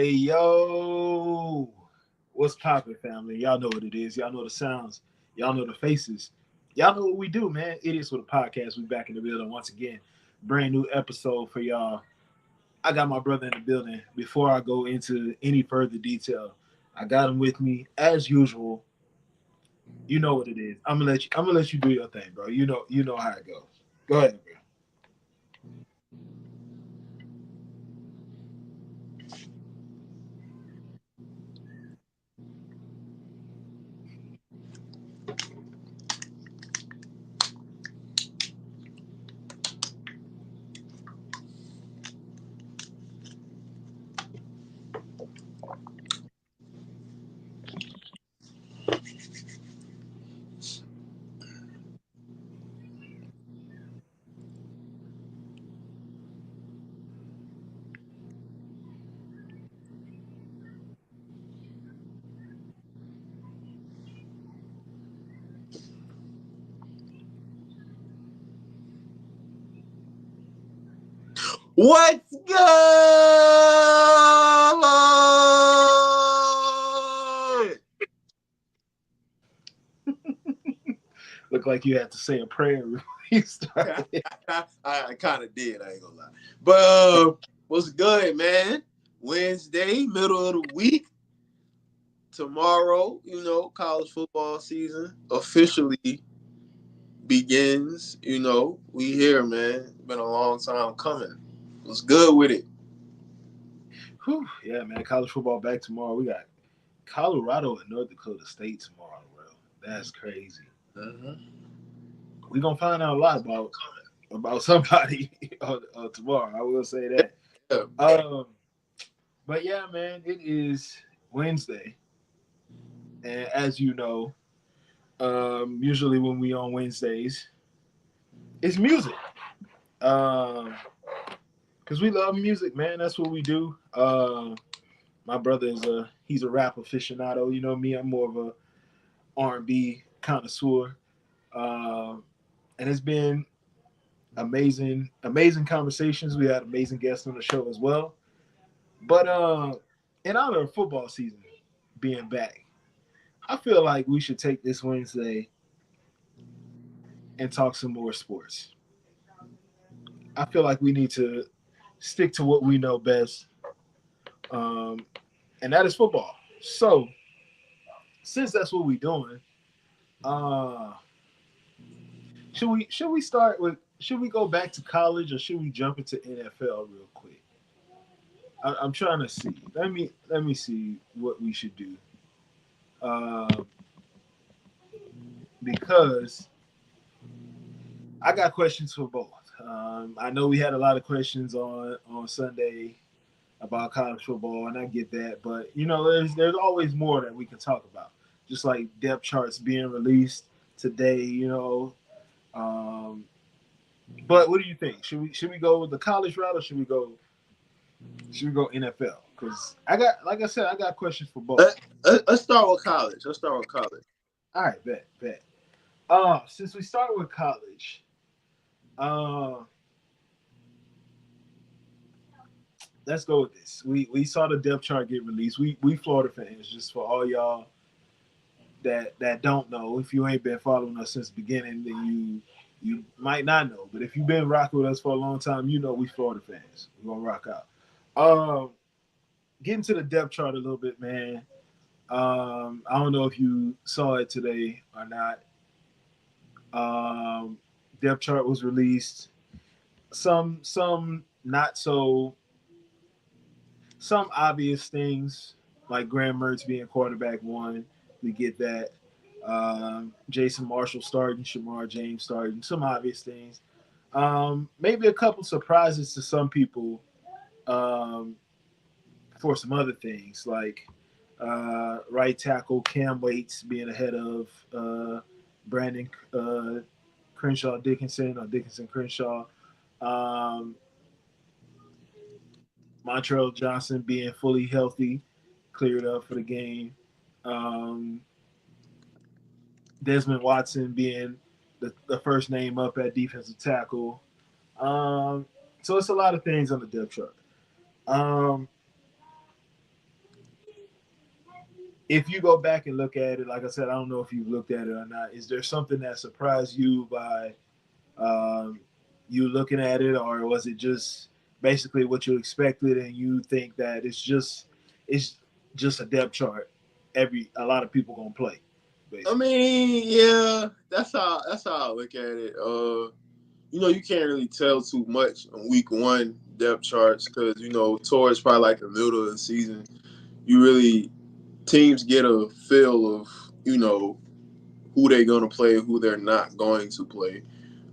Hey, yo. What's poppin', family? Y'all know what it is. Y'all know the sounds. Y'all know the faces. Y'all know what we do, man. It is with a podcast. We back in the building once again. Brand new episode for y'all. I got my brother in the building. Before I go into any further detail, I got him with me as usual. You know what it is. I'm gonna let you do your thing, bro. You know how it goes. Go ahead, bro. What's good? Look like you had to say a prayer before you started. I kind of did. I ain't gonna lie. But what's good, man? Wednesday, middle of the week. Tomorrow, college football season officially begins. We here, man. Been a long time coming. What's good with it? Whew, yeah, man. College football back tomorrow. We got Colorado and North Dakota State tomorrow, bro. That's crazy. Uh-huh. We gonna find out a lot about somebody tomorrow. I will say that. Yeah. Um, but yeah, man, it is Wednesday, and as you know, usually when we on Wednesdays, it's music. Um, Cause we love music, man. That's what we do. My brother he's a rap aficionado. You know me, I'm more of a R&B connoisseur. Um, and it's been amazing conversations. We had amazing guests on the show as well. But in honor of football season being back, I feel like we should take this Wednesday and talk some more sports. I feel like we need to stick to what we know best, um, and that is football. So since that's what we're doing, uh, should we start with should we go back to college or should we jump into NFL real quick? I'm trying to see. Let me see what we should do. Uh, because I got questions for both. I know we had a lot of questions on Sunday about college football, and I get that, but there's always more that we can talk about. Just like depth charts being released today, Um, but what do you think? Should we go with the college route or should we go NFL? Because like I said, I got questions for both. Let's start with college. Let's start with college. All right, bet. Since we start with college, uh, let's go with this. We saw the depth chart get released. We Florida fans, just for all y'all that don't know, if you ain't been following us since the beginning, then you might not know. But if you've been rocking with us for a long time, you know we Florida fans. We're gonna rock out. Um, Getting to the depth chart a little bit, man. I don't know if you saw it today or not. Um, Depth chart was released. Some not so some obvious things like Graham Mertz being quarterback one. We get that. Jason Marshall starting, Shamar James starting. Some obvious things. Maybe a couple surprises to some people um, for some other things like right tackle Cam Waits being ahead of Brandon Crenshaw Dickinson or Dickinson Crenshaw. Um, Montrell Johnson being fully healthy, cleared up for the game. Um, Desmond Watson being the first name up at defensive tackle. Um, so it's a lot of things on the depth chart. Um, if you go back and look at it, like I said, I don't know if you've looked at it or not. Is there something that surprised you by um, you looking at it, or was it just basically what you expected, and you think that it's just a depth chart? A lot of people gonna play, I basically. mean, yeah, that's how I look at it. You can't really tell too much on week one depth charts because towards probably like the middle of the season, you really teams get a feel of who they're going to play, who they're not going to play.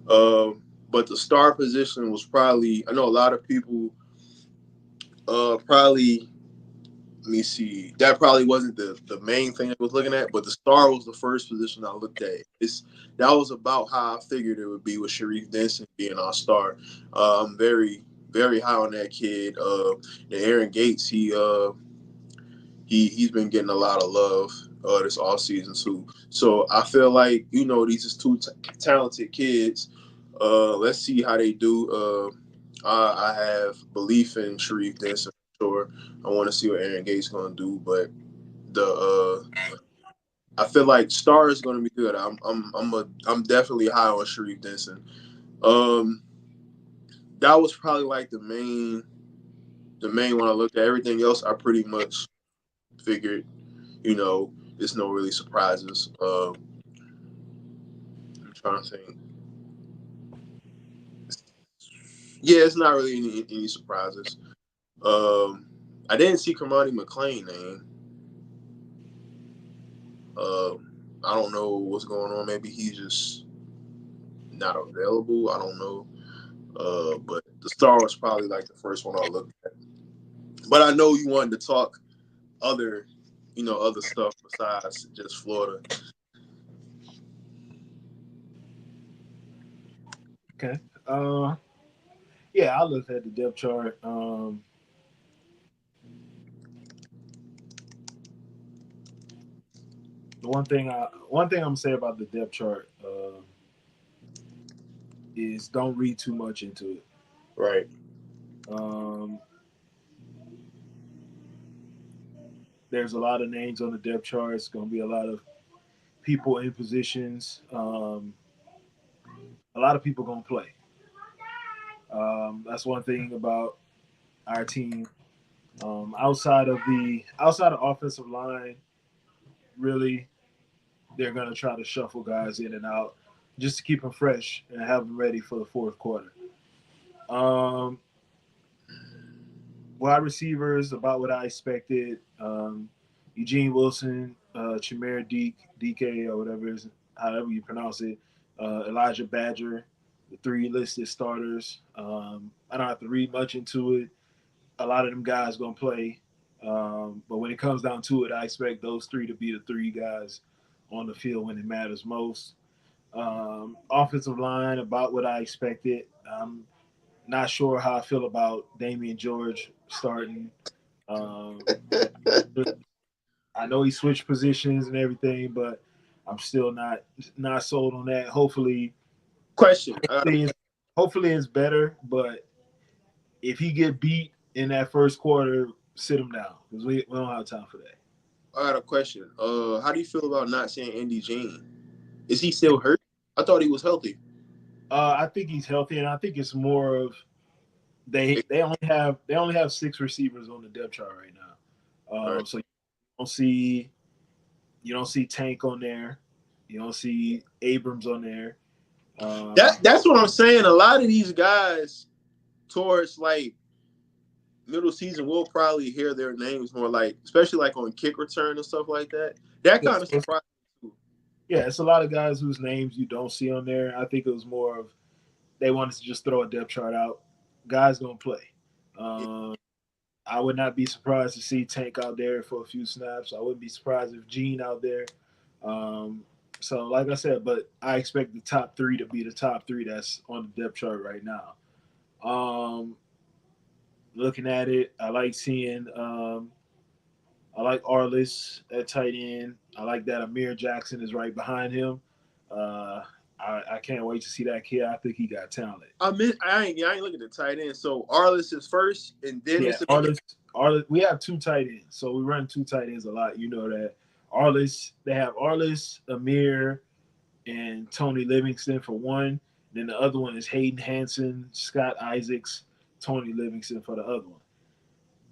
But the star position was probably, I know a lot of people probably, let me see, that probably wasn't the main thing I was looking at, but the star was the first position I looked at. That was about how I figured it would be with Sharif Denson being our star. I'm very, very high on that kid. And Aaron Gates, he's been getting a lot of love this off season too. So I feel like these is two talented kids. Let's see how they do. I have belief in Sharif Denson for sure. I want to see what Aaron Gates gonna do, but the I feel like Star is gonna be good. I'm definitely high on Sharif Denson. Um, that was probably like the main one I looked at. Everything else I pretty much figured it's no really surprises. I'm trying to think. Yeah, it's not really any surprises. Um, I didn't see Kamani McLean name. I don't know what's going on. Maybe he's just not available. I don't know. But the star was probably like the first one I looked at. But I know you wanted to talk other, other stuff besides just Florida. Okay. Uh, yeah, I looked at the depth chart. The one thing I'm gonna say about the depth chart is don't read too much into it. Right. Um, there's a lot of names on the depth chart. It's gonna be a lot of people in positions. A lot of people gonna play. That's one thing about our team. Outside of offensive line, really, they're gonna try to shuffle guys in and out just to keep them fresh and have them ready for the fourth quarter. Um, Wide receivers about what I expected. Eugene Wilson, Chimere DK or however you pronounce it, Elijah Badger, the three listed starters. I don't have to read much into it. A lot of them guys gonna play, but when it comes down to it, I expect those three to be the three guys on the field when it matters most. Offensive line about what I expected. Not sure how I feel about Damian George starting. Um, I know he switched positions and everything, but I'm still not sold on that. Question. Hopefully, it's, hopefully it's better. But if he get beat in that first quarter, sit him down because we don't have time for that. I got a question. How do you feel about not seeing Andy Jean? Is he still hurt? I thought he was healthy. I think he's healthy, and I think it's more of they only have six receivers on the depth chart right now. All right. So don't see you don't see Tank on there. You don't see Abrams on there. That's what I'm saying. A lot of these guys towards like middle season, we'll probably hear their names more, like especially like on kick return and stuff like that. That kind of Yes, surprised me too. yeah, it's a lot of guys whose names you don't see on there. I think it was more of they wanted to just throw a depth chart out. Guys don't play. Yeah. Um, I would not be surprised to see Tank out there for a few snaps. I wouldn't be surprised if Gene out there. Um, so, like I said, but I expect the top three to be the top three that's on the depth chart right now. Um, Looking at it, I like Arliss at tight end. I like that Amir Jackson is right behind him. Uh, I can't wait to see that kid. I think he got talent. I ain't looking at the tight end. So Arliss is first, and then Yeah, it's a Arliss. We have two tight ends, so we run two tight ends a lot. You know that. Arliss, they have Arliss, Amir, and Tony Livingston for one. Then the other one is Hayden Hanson, Scott Isaacs, Tony Livingston for the other one.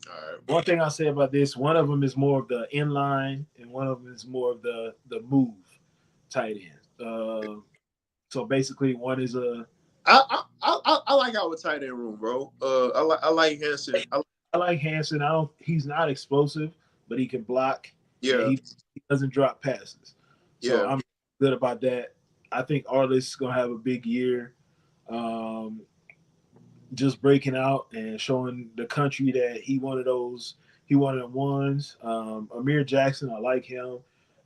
All right. One thing I'll say about this, one of them is more of the inline, and one of them is more of the move tight end. So basically, one is a I like our tight end room, bro. I like Hanson. I like Hanson. I don't. He's not explosive, but he can block, and Yeah, he doesn't drop passes. So yeah. I'm good about that. I think Arliss is gonna have a big year. Um, just breaking out and showing the country that he one of those he one of the ones. Amir Jackson, I like him.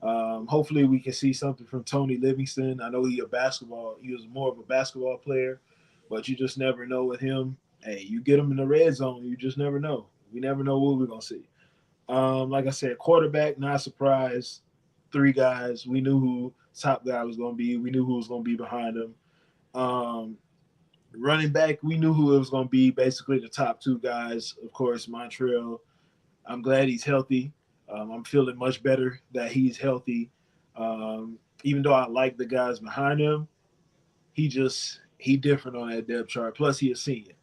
Hopefully we can see something from Tony Livingston. I know he was more of a basketball player, but you just never know with him. Hey, you get him in the red zone, you just never know. We never know what we're gonna see. Like I said, quarterback, not surprised. Three guys. We knew who top guy was gonna be. We knew who was gonna be behind him. Um, Running back, we knew who it was going to be. Basically, the top two guys, of course, Montreal. I'm glad he's healthy. I'm feeling much better that he's healthy. Even though I like the guys behind him, he different on that depth chart. Plus, he a senior.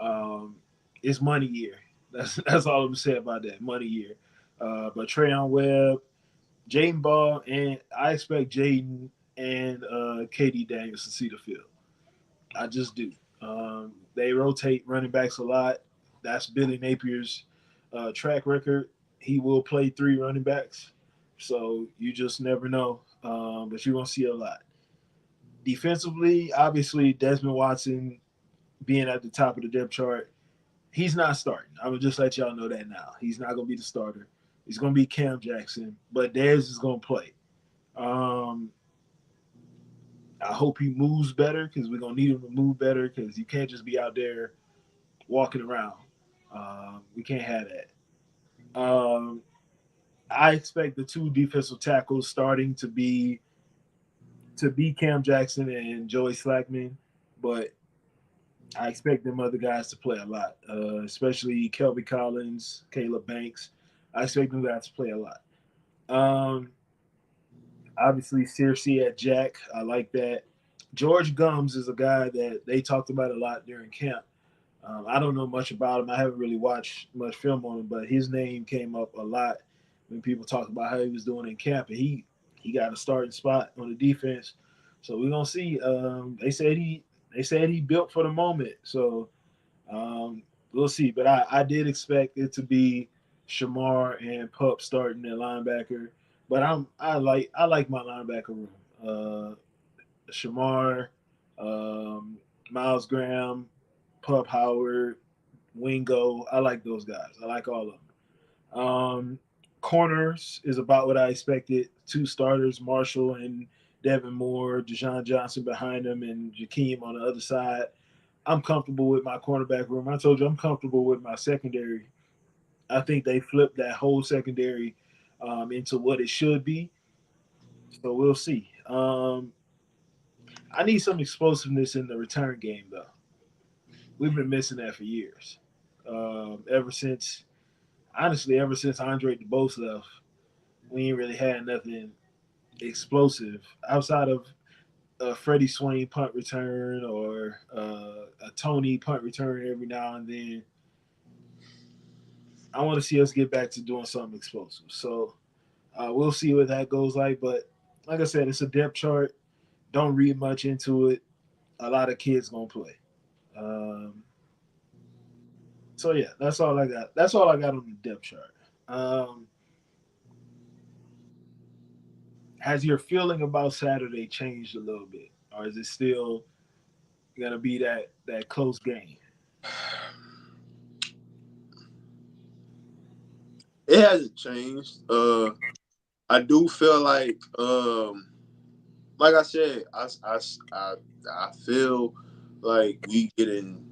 Um, it's money year. That's all I'm gonna say about that money year. But Trayon Webb, Jaden Ball, and I expect Jaden and KD Daniels to see the field. I just do. They rotate running backs a lot. That's Billy Napier's track record. He will play three running backs, so you just never know. But you're gonna see a lot. Defensively, obviously, Desmond Watson being at the top of the depth chart, he's not starting. I'm gonna just let y'all know that now. He's not gonna be the starter. He's gonna be Cam Jackson, but Dez is gonna play. Um, I hope he moves better because we're gonna need him to move better because you can't just be out there walking around. We can't have that. I expect the two defensive tackles starting to be Cam Jackson and Joey Slackman, but I expect them other guys to play a lot, especially Kelby Collins, Caleb Banks. I expect them guys to play a lot. Um, Obviously, Searcy at Jack, I like that. George Gums is a guy that they talked about a lot during camp. I don't know much about him. I haven't really watched much film on him, but his name came up a lot when people talked about how he was doing in camp, and he got a starting spot on the defense. So we're gonna see. They said he built for the moment, so we'll see. But I did expect it to be Shamar and Pup starting at linebacker, but I like my linebacker room. Shamar, um, Miles Graham, Pup Howard, Wingo. I like those guys. I like all of them. Corners is about what I expected. Two starters, Marshall and Devin Moore, Deshaun Johnson behind them, and Jakeem on the other side. I'm comfortable with my cornerback room. I told you I'm comfortable with my secondary. I think they flipped that whole secondary into what it should be. So we'll see. I need some explosiveness in the return game, though. We've been missing that for years. Ever since, honestly, ever since Andre DeBose left, we ain't really had nothing explosive outside of a Freddie Swain punt return or a Tony punt return every now and then. I want to see us get back to doing something explosive. So we'll see what that goes like. But like I said, it's a depth chart. Don't read much into it. A lot of kids gonna play. Um, so yeah, that's all I got. That's all I got on the depth chart. Um, has your feeling about Saturday changed a little bit, or is it still gonna be that close game? It hasn't changed. I do feel like I said, I feel like we getting.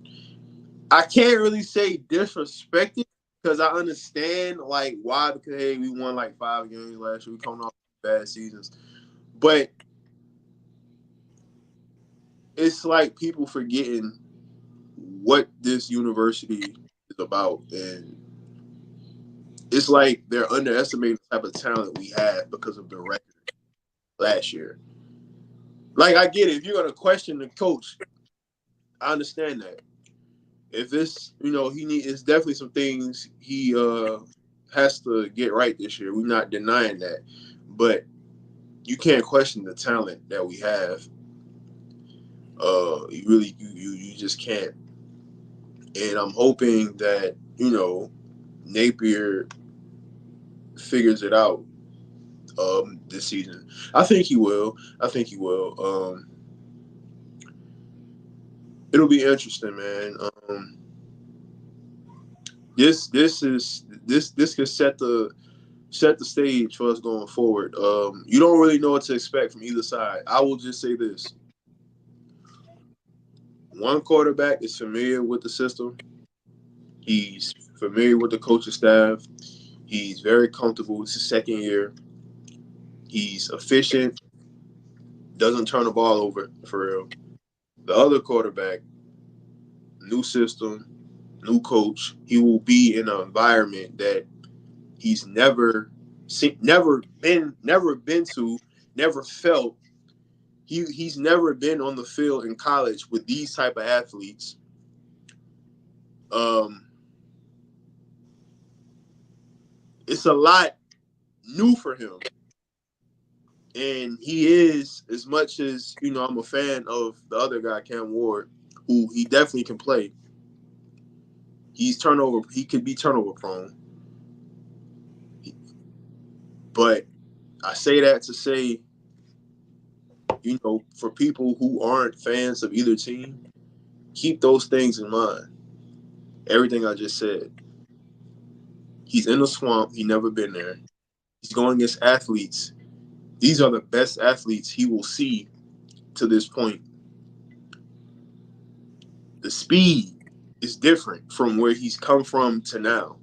I can't really say disrespected because I understand like why, because hey, we won like 5 games last year. We coming off bad seasons, but it's like people forgetting what this university is about, and it's like they're underestimating the type of talent we have because of the record last year. Like, I get it. If you're going to question the coach, I understand that. If it's, it's definitely some things he has to get right this year. We're not denying that. But you can't question the talent that we have. You just can't. And I'm hoping that, Napier figures it out this season. I think he will. It'll be interesting, man. This could set the stage for us going forward. You don't really know what to expect from either side. I will just say this: one quarterback is familiar with the system. He's familiar with the coaching staff. He's very comfortable. It's his second year. He's efficient. Doesn't turn the ball over for real. The other quarterback, new system, new coach. He will be in an environment that he's never been to, never felt. He's never been on the field in college with these type of athletes. It's a lot new for him. And he is, as much as, I'm a fan of the other guy, Cam Ward, who he definitely can play. He could be turnover prone. But I say that to say, for people who aren't fans of either team, keep those things in mind. Everything I just said. He's in the swamp. He never been there. He's going against athletes. These are the best athletes he will see to this point. The speed is different from where he's come from to now.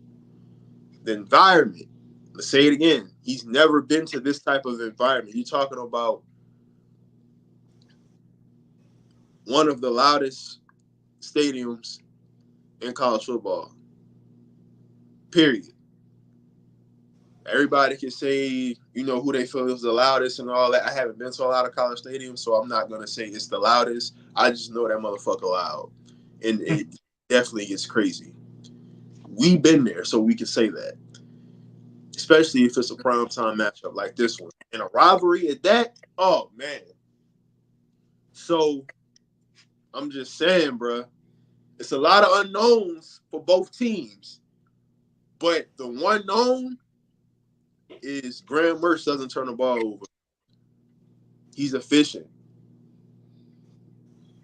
The environment, let's say it again, he's never been to this type of environment. You're talking about one of the loudest stadiums in college football. Period. Everybody can say, who they feel is the loudest and all that. I haven't been to a lot of college stadiums, so I'm not going to say it's the loudest. I just know that motherfucker loud. And it definitely gets crazy. We've been there, so we can say that. Especially if it's a primetime matchup like this one. And a rivalry at that, oh, man. So, I'm just saying, bro, it's a lot of unknowns for both teams. But the one known is Graham Mertz doesn't turn the ball over. He's efficient.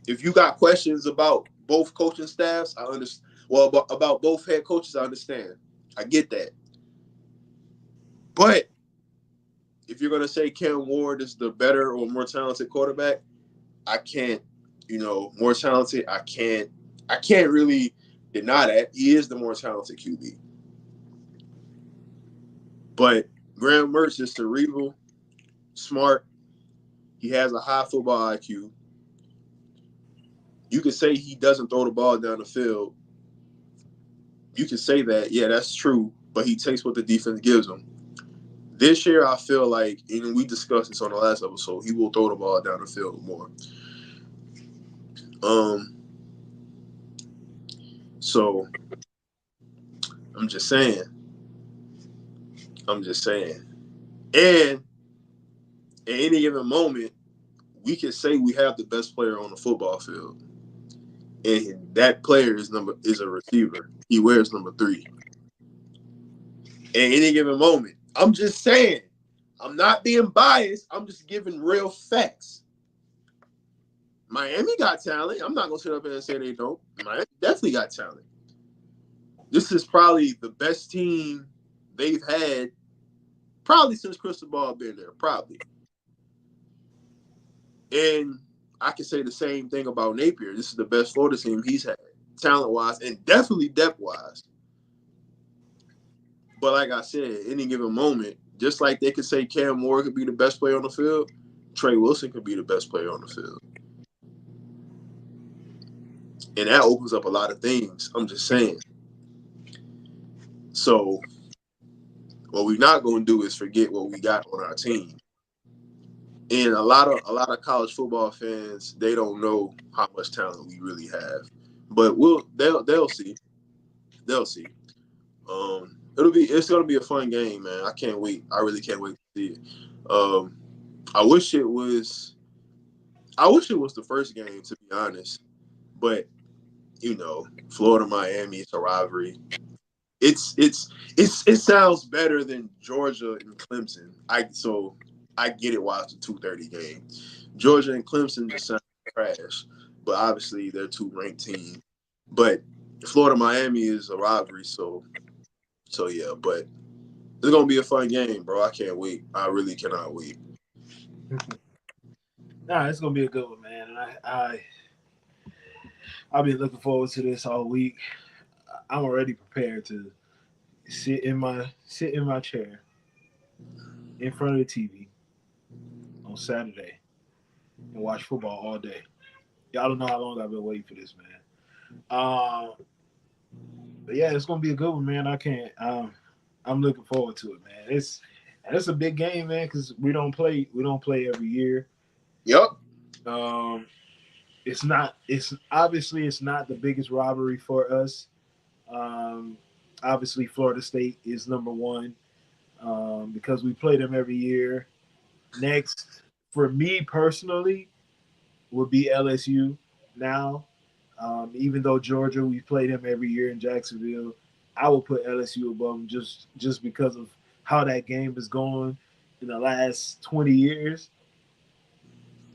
If you got questions about both coaching staffs, I understand. Well, about both head coaches, I understand. I get that. But if you're going to say Cam Ward is the better or more talented quarterback, I can't, more talented. I can't really deny that. He is the more talented QB. But Graham Mertz is cerebral, smart. He has a high football IQ. You can say he doesn't throw the ball down the field. You can say that, yeah, that's true, but he takes what the defense gives him. This year, I feel like, and we discussed this on the last episode, he will throw the ball down the field more. So I'm just saying. And at any given moment, we can say we have the best player on the football field. And that player is a receiver. He wears number 3. At any given moment. I'm just saying. I'm not being biased. I'm just giving real facts. Miami got talent. I'm not going to sit up here and say they don't. Miami definitely got talent. This is probably the best team they've had probably since Cristobal been there. Probably. And I can say the same thing about Napier. This is the best Florida team he's had, talent-wise and definitely depth-wise. But like I said, at any given moment, just like they could say Cam Ward could be the best player on the field, Trey Wilson could be the best player on the field. And that opens up a lot of things. I'm just saying. So What we're not going to do is forget what we got on our team. And a lot of college football fans, they don't know how much talent we really have. But they'll see. They'll see. It's gonna be a fun game, man. I can't wait. I really can't wait to see it. Um, I wish it was the first game, to be honest. But Florida Miami, it's a rivalry. It sounds better than Georgia and Clemson. I get it why it's a 2:30 game. Georgia and Clemson just sound trash, but obviously they're two ranked teams. But Florida Miami is a rivalry, so yeah. But it's gonna be a fun game, bro. I can't wait. I really cannot wait. Nah, it's gonna be a good one, man. And I've been looking forward to this all week. I'm already prepared to sit in my chair in front of the TV on Saturday and watch football all day. Y'all don't know how long I've been waiting for this, man. But yeah, it's gonna be a good one, man. I can't. I'm looking forward to it, man. It's a big game, man, because we don't play every year. Yep. It's not. It's obviously it's not the biggest rivalry for us. Obviously, Florida State is number one because we play them every year. Next, for me personally, would be LSU now. Even though Georgia, we play them every year in Jacksonville, I will put LSU above them just because of how that game is going in the last 20 years.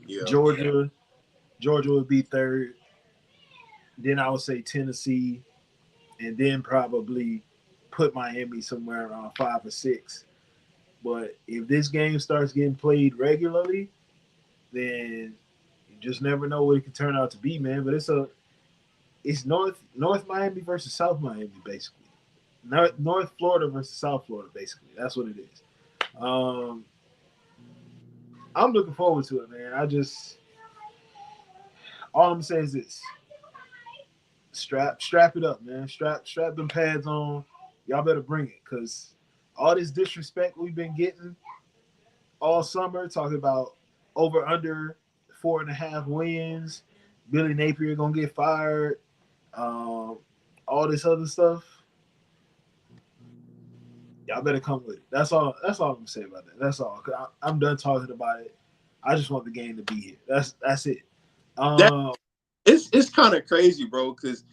Yeah. Georgia would be third. Then I would say Tennessee, and then probably put Miami somewhere around 5 or 6. But if this game starts getting played regularly, then you just never know what it can turn out to be, man. But it's North Miami versus South Miami, basically. North Florida versus South Florida, basically. That's what it is. I'm looking forward to it, man. All I'm saying is this: strap it up, man. Strap them pads on. Y'all better bring it, because all this disrespect we've been getting all summer, talking about over under 4.5 wins, Billy Napier gonna get fired, all this other stuff. Y'all better come with it. That's all I'm gonna say about that. That's all. I'm done talking about it. I just want the game to be here. That's it. It's kind of crazy, bro, because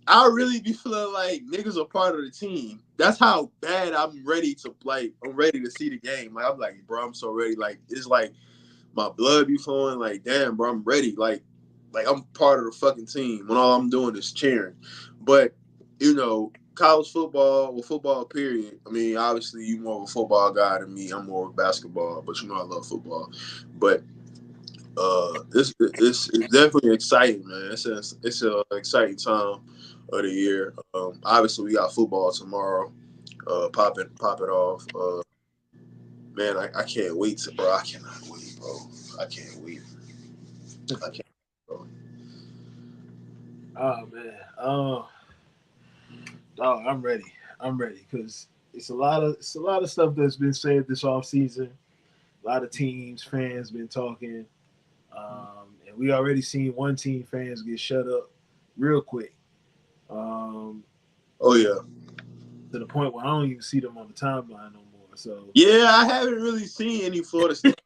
I really be feeling like niggas are part of the team. That's how bad I'm ready to play. I'm ready to see the game. Like, I'm like, bro, I'm so ready. Like, it's like my blood be flowing. Like, damn, bro, I'm ready. Like I'm part of the fucking team when all I'm doing is cheering. But college football, well, football period. I mean, obviously you more of a football guy than me. I'm more of basketball, but I love football. But it's definitely exciting, man. It's an exciting time of the year. Obviously we got football tomorrow. Pop it off. Man, I can't wait bro. I cannot wait, bro. I can't wait. I can't, bro. Oh man. I'm ready. I'm ready because it's a lot of stuff that's been said this off season. A lot of teams, fans been talking, and we already seen one team fans get shut up real quick. Oh yeah. To the point where I don't even see them on the timeline no more. So yeah, I haven't really seen any Florida State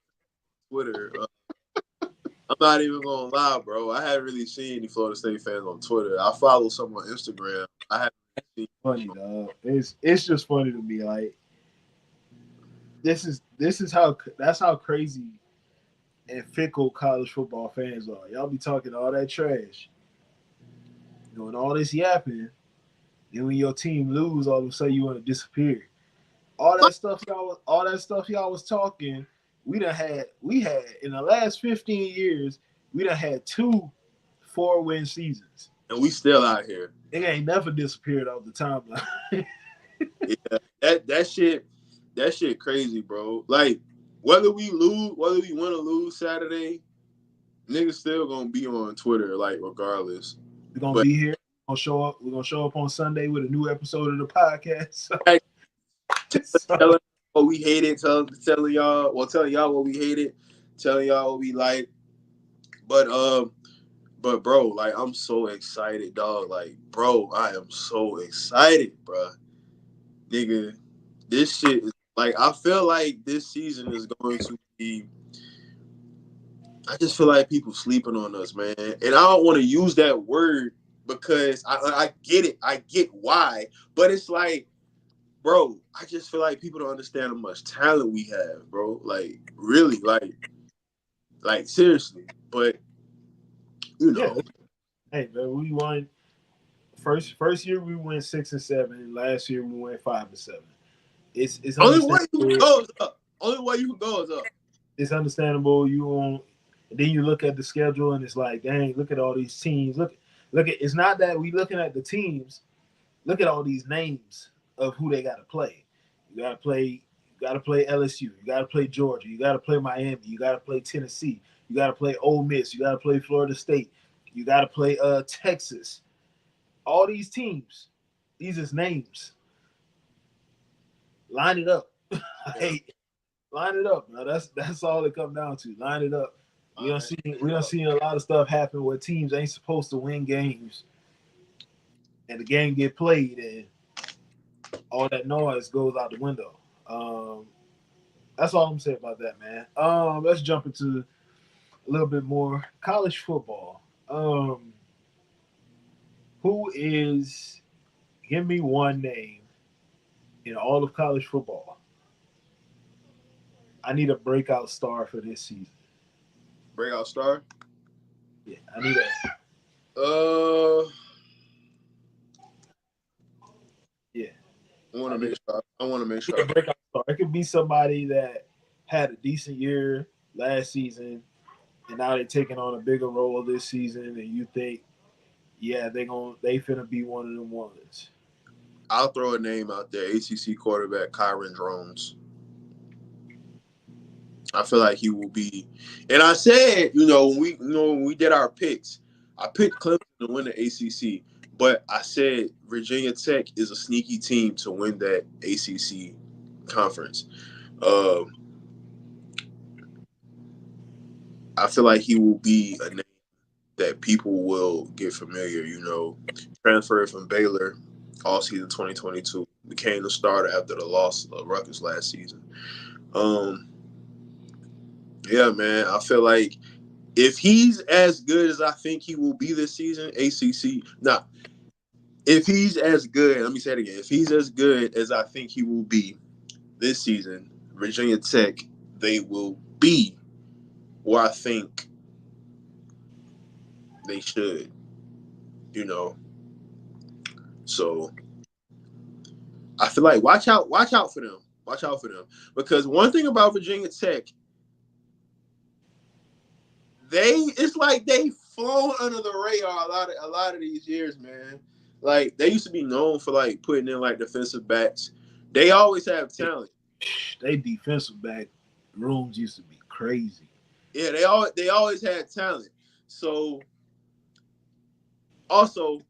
Twitter. I'm not even gonna lie, bro. I haven't really seen any Florida State fans on Twitter. I follow some on Instagram. I haven't seen funny, dog. It's just funny to me. Like this is that's how crazy and fickle college football fans are. Y'all be talking all that trash, doing all this yapping. Then when your team lose, all of a sudden you want to disappear. All that stuff y'all was talking. We had in the last 15 years, we done had 2 4-win seasons. And we still out here. It ain't never disappeared off the timeline. Yeah, that shit crazy, bro. Like whether we win or lose Saturday, niggas still gonna be on Twitter, like regardless. We're gonna be here. We're gonna show up on Sunday with a new episode of the podcast. So, telling what we hated, telling y'all what we hated, telling y'all what we like. But bro, like I'm so excited, dog. Like, bro, I am so excited, bro. Nigga, this shit is like I feel like this season is going to be. I just feel like people sleeping on us, man, and I don't want to use that word because I get it, I get why, but it's like, bro, I just feel like people don't understand how much talent we have, bro. Like, really, like seriously. But you yeah. know, Hey, man, we won first year we went 6-7, and last year we went 5-7. It's only way you can understandable. go is up. Only way you can go is up. It's understandable. You won't. And then you look at the schedule, and it's like, dang, look at all these teams. Look at. It's not that we looking at the teams. Look at all these names of who they got to play. You got to play. You got to play LSU. You got to play Georgia. You got to play Miami. You got to play Tennessee. You got to play Ole Miss. You got to play Florida State. You got to play Texas. All these teams. These is names. Line it up. Yeah. Hey, line it up. Now that's all it comes down to. Line it up. We don't see a lot of stuff happen where teams ain't supposed to win games, and the game get played, and all that noise goes out the window. That's all I'm saying about that, man. Let's jump into a little bit more college football. Who is? Give me one name in all of college football. I need a breakout star for this season. Breakout star. Yeah, I need a Uh, yeah. I want I to need make sure. I want to make a sure. breakout star. It could be somebody that had a decent year last season, and now they're taking on a bigger role this season, and you think, yeah, they finna be one of them ones. I'll throw a name out there. ACC quarterback Kyron Drones. I feel like he will be. And I said, when we did our picks, I picked Clemson to win the ACC, but I said Virginia Tech is a sneaky team to win that ACC conference. Um, I feel like he will be a name that people will get familiar. Transferred from Baylor all season 2022, became the starter after the loss of Rutgers last season. Um, yeah, man, I feel like if he's as good as I think he will be this season, ACC. Nah, if he's as good, let me say it again. If he's as good as I think he will be this season, Virginia Tech, they will be where I think they should. You know, so I feel like watch out for them, because one thing about Virginia Tech, it's like they flown under the radar a lot of these years, man. Like they used to be known for like putting in like defensive backs. They always have talent. They defensive back rooms used to be crazy. Yeah, they always had talent. So also,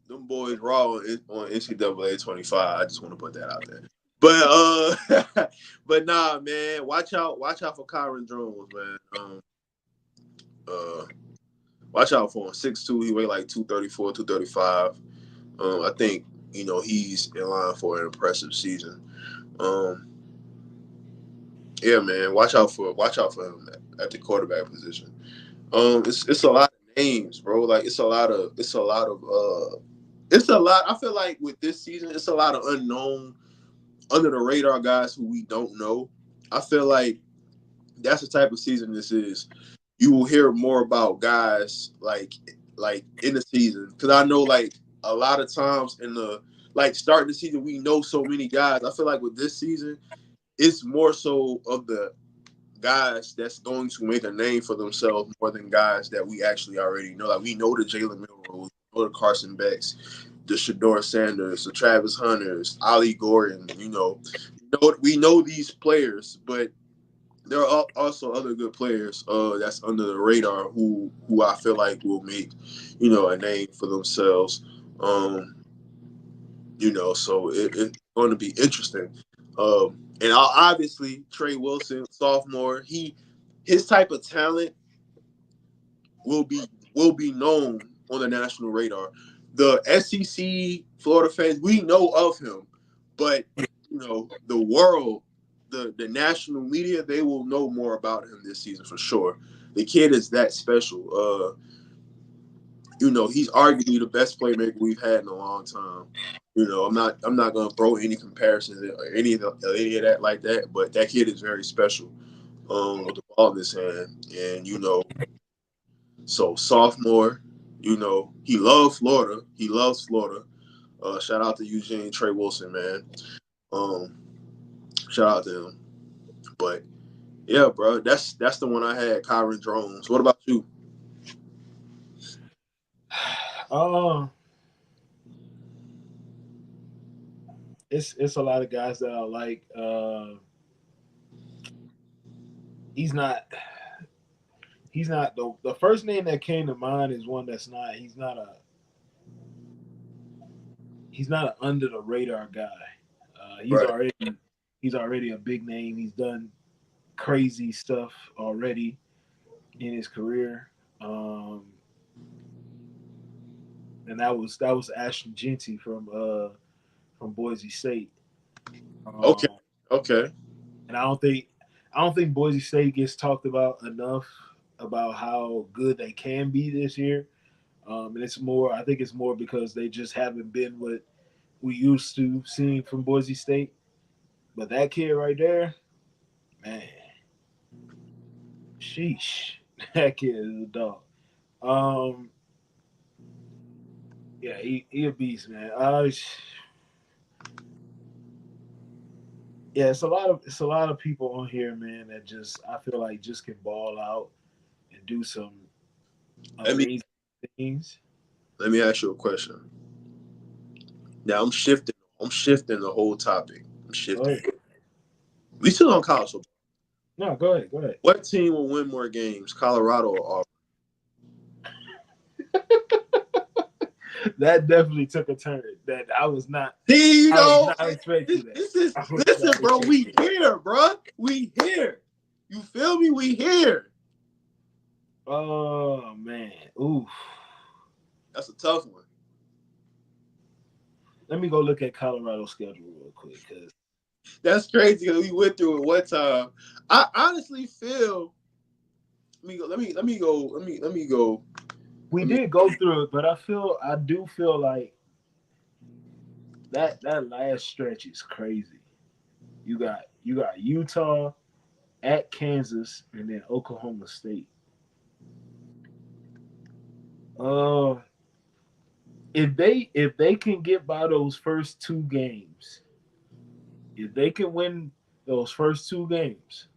them boys raw on NCAA 25. I just want to put that out there. But but nah, man, watch out for Kyron Drones, man. Uh, watch out for him. 6'2", he weighed like 234, 235. I think he's in line for an impressive season. Um, yeah, man, watch out for him at the quarterback position. It's a lot of names, bro. Like it's a lot. I feel like with this season, it's a lot of unknown, under the radar guys who we don't know. I feel like that's the type of season this is. You will hear more about guys like in the season, because I know like a lot of times in the like starting the season we know so many guys. I feel like with this season, it's more so of the guys that's going to make a name for themselves more than guys that we actually already know. Like we know the Jalen Milroe, we know the Carson Becks, the Shador Sanders, the Travis Hunters, Ollie Gordon. We know these players, but there are also other good players that's under the radar who I feel like will make a name for themselves. So it's going to be interesting. And obviously Trey Wilson, sophomore, his type of talent will be known on the national radar. The SEC, Florida fans, we know of him, but the world, the national media, they will know more about him this season for sure. The kid is that special. He's arguably the best playmaker we've had in a long time. I'm not gonna throw any comparisons or any of that like that, but that kid is very special with the ball in his hand. And so sophomore, he loves Florida. He loves Florida. Shout out to Eugene Trey Wilson, man. Um, shout out to him. But yeah, bro, that's the one I had, Kyron Drones. What about you? Um, it's a lot of guys that I like. He's not the first name that came to mind is one that's not he's not an under the radar guy. He's Right. already a big name. He's done crazy stuff already in his career. And that was Ashton Genty from Boise State. Okay. Um, Okay. and I don't think Boise State gets talked about enough about how good they can be this year. And I think it's more because they just haven't been what we used to seeing from Boise State. But that kid right there, man, sheesh, that kid is a dog. Um, yeah, he a beast, man. Yeah, it's a lot of people on here, man, that just I feel like just can ball out and do some Let me amazing things. let me ask you a question. Now I'm shifting. I'm shifting the whole topic. I'm Go shifting. ahead. We still on college football. No, go ahead. Go ahead. What team will win more games, Colorado or Auburn? That definitely took a turn that I was not. See, I was not expecting that. this is I was listen, not bro. We expecting here, bro. We here. You feel me? We here. that. Oh man, oof. That's a tough one. Let me go look at Colorado's schedule real quick because That's crazy because we went through it one time. I honestly feel. Let me go. Let me go. Let me go. we Let me. did go through it, but I do feel like that last stretch is crazy. You got Utah at Kansas and then Oklahoma State. Uh, if they can get by those first two games, if they can win those first two games,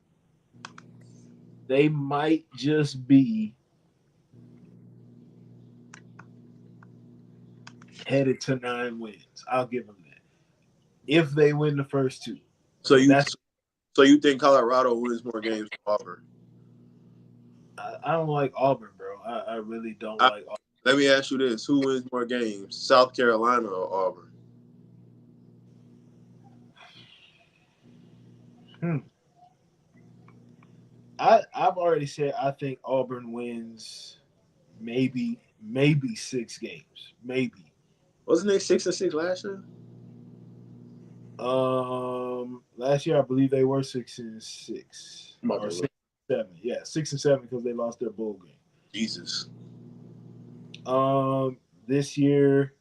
they might just be headed to 9 wins. I'll give them that if they win the first two. So you That's so you think Colorado wins more games than Auburn? I don't like Auburn, bro. I really don't I, like Auburn. Let me ask you this: Who wins more games, South Carolina or Auburn? Hmm. I've already said I think Auburn wins maybe 6 games. Maybe. Wasn't they 6-6 last year? Last year I believe they were 6-6 I'm about or to look. 6-7. Yeah, 6-7 because they lost their bowl game. Jesus. This year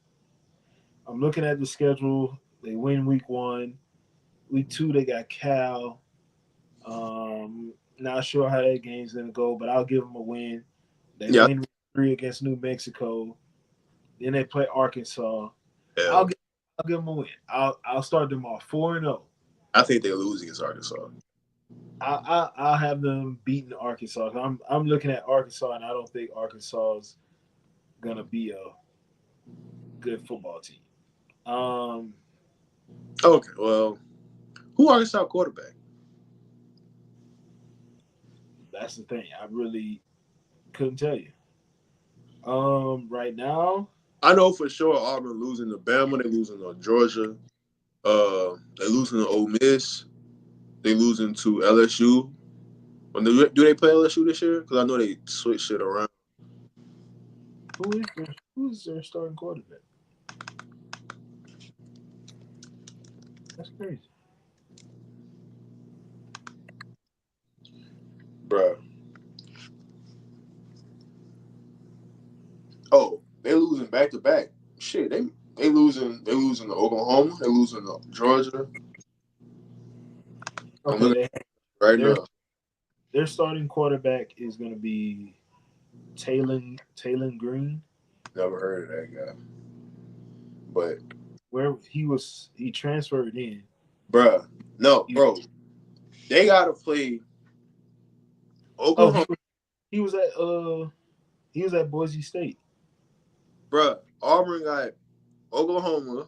I'm looking at the schedule. They win week 1. Week 2 they got Cal. Not sure how that game's gonna go, but I'll give them a win. They Yeah. win week 3 against New Mexico. Then they play Arkansas. Yeah. I'll give, I'll give them a win. I'll start them off 4-0. I think they lose against Arkansas. I'll have them beating Arkansas. I'm looking at Arkansas, and I don't think Arkansas is gonna be a good football team. Um, Okay. Well, who Arkansas quarterback? that's the thing. I really couldn't tell you. Right now, I know for sure Auburn losing to Bama. They losing to Georgia. They losing to Ole Miss. They losing to LSU. Do they play LSU this year? Because I know they switched shit around. Who is their starting quarterback? That's crazy. Bruh. Oh, they losing back to back. Shit, they losing to Oklahoma. They losing to Georgia. I'm Okay, looking right their now. their starting quarterback is going to be Taylon Green, Never heard of that guy. But where he transferred in. bruh, no, He, bro, they gotta play oh, Oklahoma. he was at he was at Boise State. Bruh, Auburn got Oklahoma,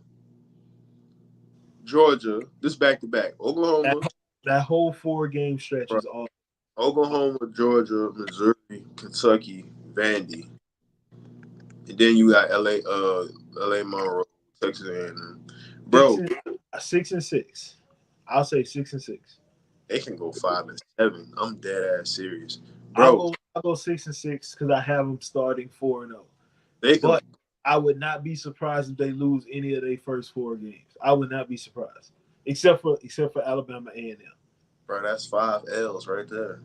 Georgia. This back to back. That, Oklahoma, that whole 4 game stretch bruh, is all. Oklahoma, Georgia, Missouri, Kentucky, Vandy, and then you got LA Monroe, Texas A&M. Six Bro, and 6. I'll say 6-6. they can go 5-7. I'm dead ass serious, I'll bro. go. I'll go 6-6 because I have them starting 4-0. They can, But I would not be surprised if they lose any of their first 4 games. I would not be surprised, except for Alabama A&M. bro. That's 5 L's right there.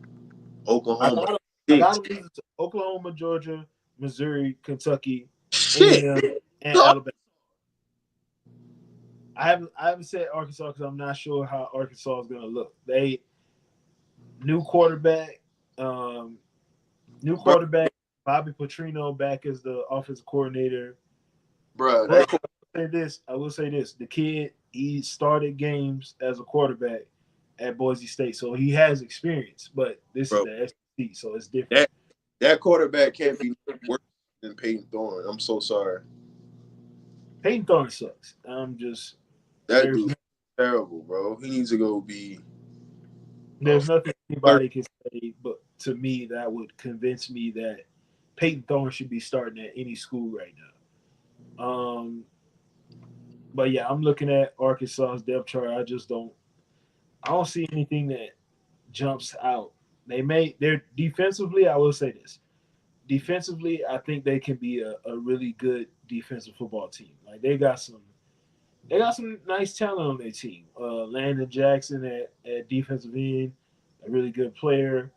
I Oklahoma, got I got 6. them losing to Oklahoma, Georgia, Missouri, Kentucky, Shit. A&M, and Alabama. I haven't said Arkansas because I'm not sure how Arkansas is going to look. They new quarterback, um, new Bro, quarterback. Bobby Petrino back as the offensive coordinator. bro, But I will say this: the kid he started games as a quarterback at Boise State, so he has experience. But this is bro, the SEC, so it's different. that that quarterback can't be worse than Peyton Thorne. I'm so sorry. Peyton Thorne sucks. I'm just That there's dude's terrible, bro. He needs to go be a there's nothing first. anybody can say, but to me that would convince me that Peyton Thorne should be starting at any school right now. But yeah, I'm looking at Arkansas's depth chart. I don't see anything that jumps out. They're defensively. I will say this: defensively, I think they can be a really good defensive football team. Like they got some nice talent on their team. Landon Jackson at defensive end, a really good player.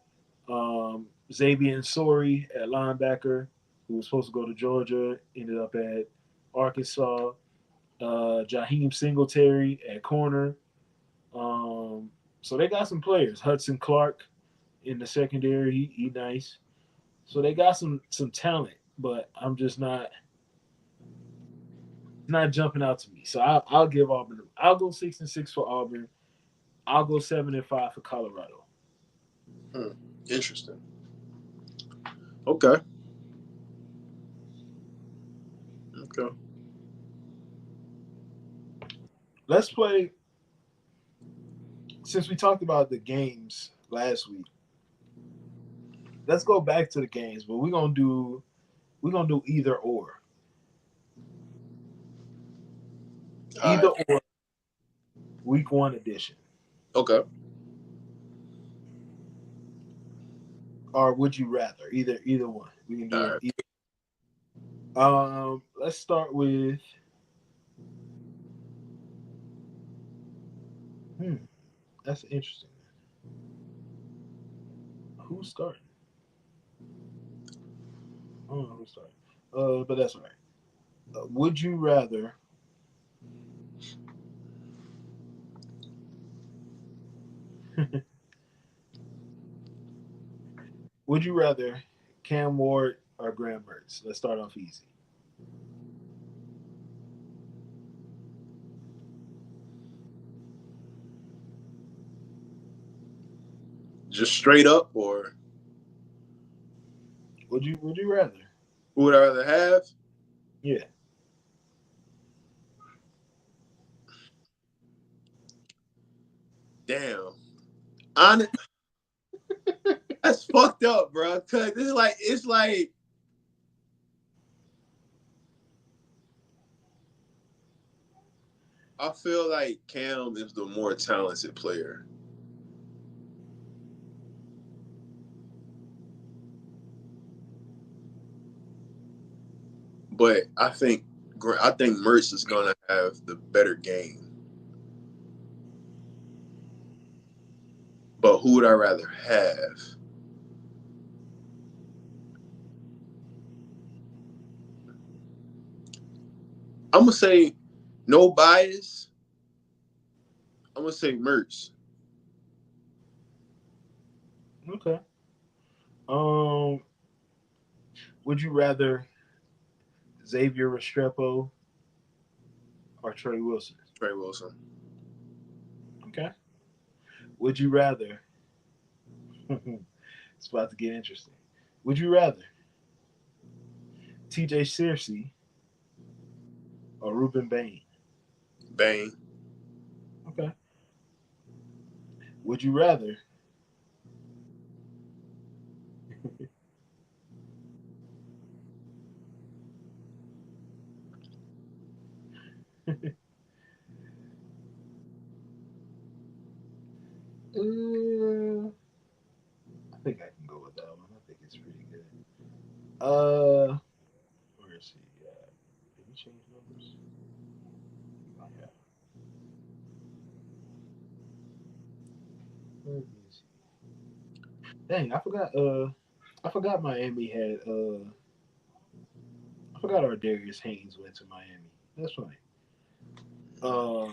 Xavier Sori at linebacker, who was supposed to go to Georgia, ended up at Arkansas. Jaheim Singletary at corner. So they got some players. Hudson Clark in the secondary, he nice. So they got some talent, but I'm just not jumping out to me. So I'll give Auburn. I'll go 6-6 for Auburn. I'll go 7-5 for Colorado. Hmm, interesting. Okay. Okay. Let's play. Since we talked about the games last week, let's go back to the games. But we're gonna do either or, All either right. or week one edition, Okay. or would you rather? Either one. We can All do it. right. Either. Let's start with. Hmm, that's interesting. Who's starting? I don't know who's starting. But that's all right. Would you rather? Would you rather Cam Ward or Graham Mertz? Let's start off easy. Just straight up, or Would you rather? who would I rather have? Yeah. Damn. On That's fucked up, bro. Cause it's like I feel like Cam is the more talented player. But I think Mertz is gonna have the better game. But who would I rather have? I'm gonna say no bias. I'm gonna say Mertz. Okay. Um, would you rather Xavier Restrepo or Trey Wilson? Trey Wilson. Okay. Would you rather? It's about to get interesting. Would you rather TJ Searcy or Ruben Bain? Bang. Okay. Would you rather I think I can go with that one. I think it's pretty good. Where is he? Did he change numbers? Oh, yeah. Where is he? Dang, I forgot. I forgot Miami had. I forgot our Darius Haynes went to Miami. That's funny. Uh,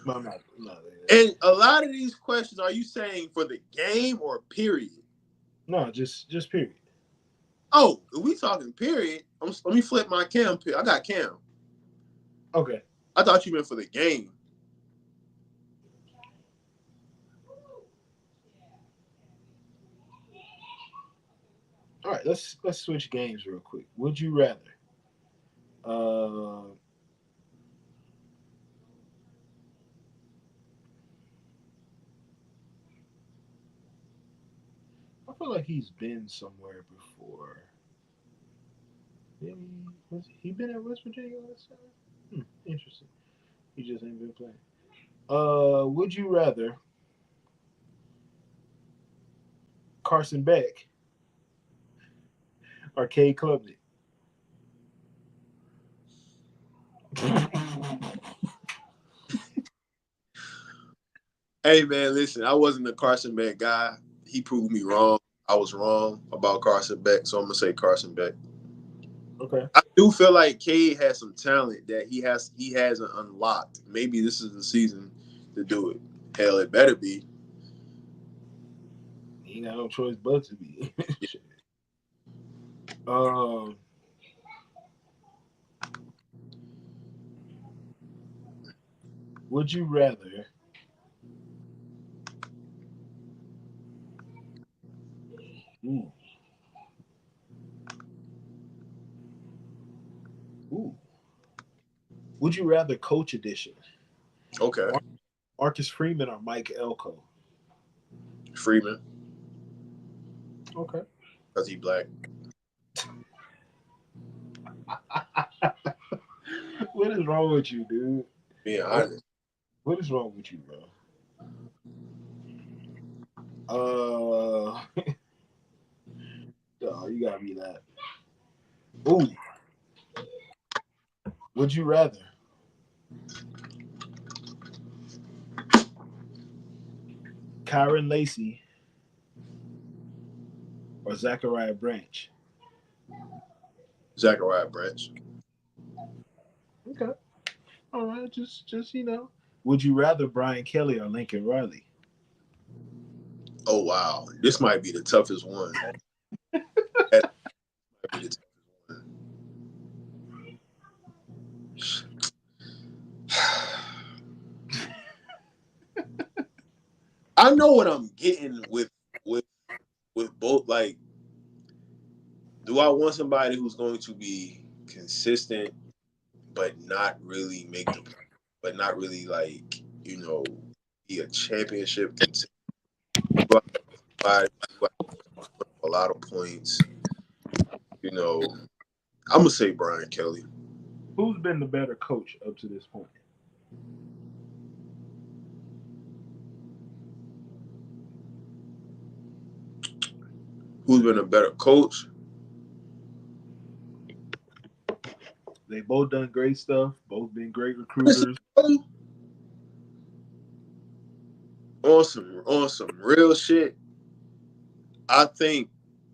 no, I'm not. No, And a lot of these questions, are you saying for the game or period? no, just period. Oh, if we talking period, let me flip my Cam. I got Cam. Okay. I thought you meant for the game. All right. Let's switch games real quick. Would you rather? Uh, I feel like he's been somewhere before. Did he been at West Virginia last time? Interesting. He just ain't been playing. Would you rather Carson Beck or Cade Klubnik? Hey man, listen, I wasn't a Carson Beck guy. He proved me wrong. I was wrong about Carson Beck, so I'm gonna say Carson Beck. Okay. I do feel like Cade has some talent that he hasn't unlocked. Maybe this is the season to do it. Hell, it better be. He ain't got no choice but to be. um, would you rather ooh, ooh, would you rather Coach Edition Okay, Marcus Freeman or Mike Elko? Freeman, Okay. because he black. What is wrong with you, dude? Being What honest. what is wrong with you, bro? Uh, oh, you gotta be that. Ooh, would you rather Kyron Lacey or Zachariah Branch? Zachariah Branch. Okay. All right. Just would you rather Brian Kelly or Lincoln Riley? Oh wow, this might be the toughest one. That might be the toughest one. I know what I'm getting with with both. Like, do I want somebody who's going to be consistent, but not really but not really like be a championship contender? Do I want somebody who has a lot of points? I'm gonna say Brian Kelly. Who's been the better coach up to this point? Who's been a better coach? They both done great stuff. Both been great recruiters. On some real shit. I think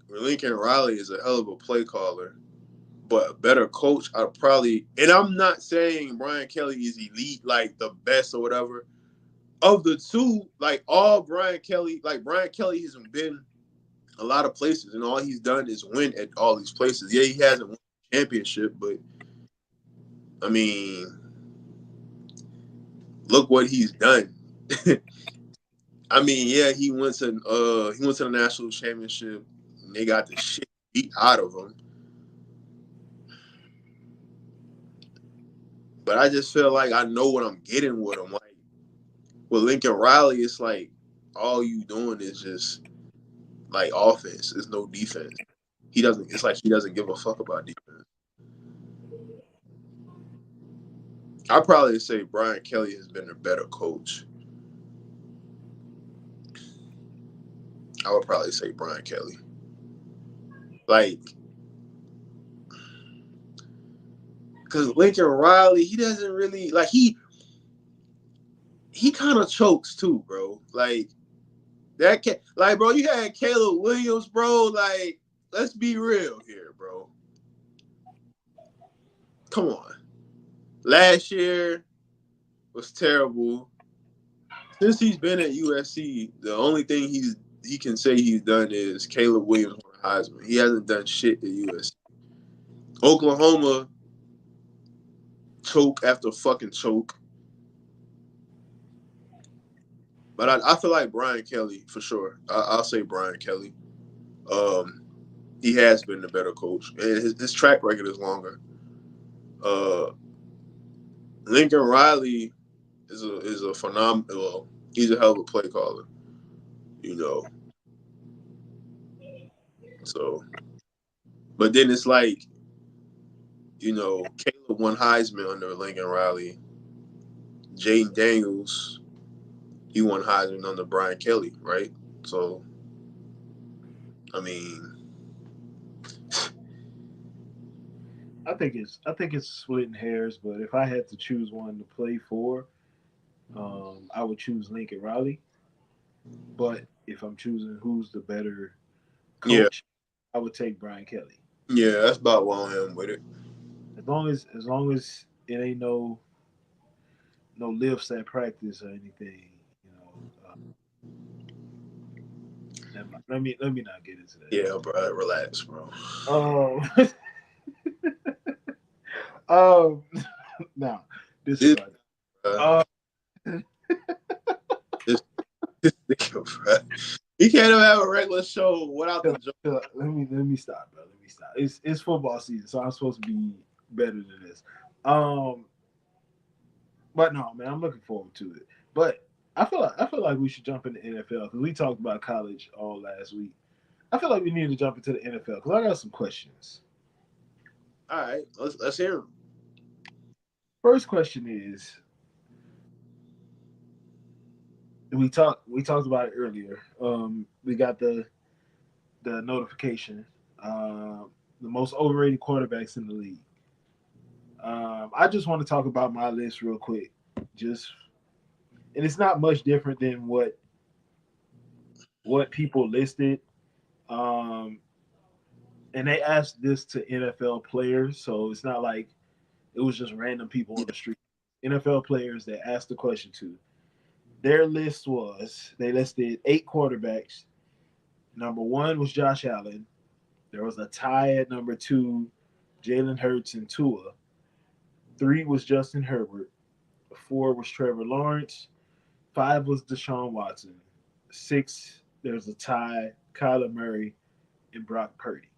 Lincoln Riley is a hell of a play caller, but a better coach. I'd probably, and I'm not saying Brian Kelly is elite, like the best or whatever. Of the two, like all Brian Kelly hasn't been a lot of places, and all he's done is win at all these places. Yeah, he hasn't won a championship, but I mean, look what he's done. I mean, yeah, he went to the national championship. And they got the shit beat out of him. But I just feel like I know what I'm getting with him. Like with Lincoln Riley, it's like all you doing is just like offense. There's no defense. He doesn't. It's like he doesn't give a fuck about defense. I'd probably say Brian Kelly has been a better coach. I would probably say Brian Kelly. Like, because Lincoln Riley, he doesn't really like he kind of chokes too, bro. Like like bro, you had Caleb Williams, bro. Like, let's be real here, bro. Come on. Last year was terrible. Since he's been at USC, the only thing he can say he's done is Caleb Williams won Heisman. He hasn't done shit at USC. Oklahoma choke after fucking choke. But I feel like Brian Kelly for sure. I'll say Brian Kelly. He has been the better coach, and his track record is longer. Lincoln Riley is a phenomenal. Well, he's a hell of a play caller, you know. So, but then it's like, Caleb won Heisman under Lincoln Riley. Jaden Daniels, he won Heisman under Brian Kelly, right? So, I mean, I think it's splitting hairs, but if I had to choose one to play for, I would choose Lincoln Riley. But if I'm choosing who's the better yeah, coach, I would take Brian Kelly. yeah, that's about where I am with it. As long as it ain't no lifts at practice or anything, you know. Never mind. Let me not get into Yeah, bro, relax, bro. that. Um, now this is This, like, uh, uh, this, this nigga, bro. He can't even have a regular show without the joke. let me stop, bro. Let me stop. It's football season, so I'm supposed to be better than this. Um, but no, man, I'm looking forward to it. But I feel like we should jump into NFL because we talked about college all last week. I feel like we need to jump into the NFL because I got some questions. All right, let's hear him. First question is we talked about it earlier. We got the notification. The most overrated quarterbacks in the league. I just want to talk about my list real quick. Just and it's not much different than what people listed. Um, and they asked this to NFL players, so it's not like it was just random people on the street. NFL players that asked the question to. Their list was they listed 8 quarterbacks. Number one was Josh Allen. There was a tie at number two, Jalen Hurts and Tua. Three was Justin Herbert. Four was Trevor Lawrence. Five was Deshaun Watson. Six, there's a tie, Kyler Murray and Brock Purdy.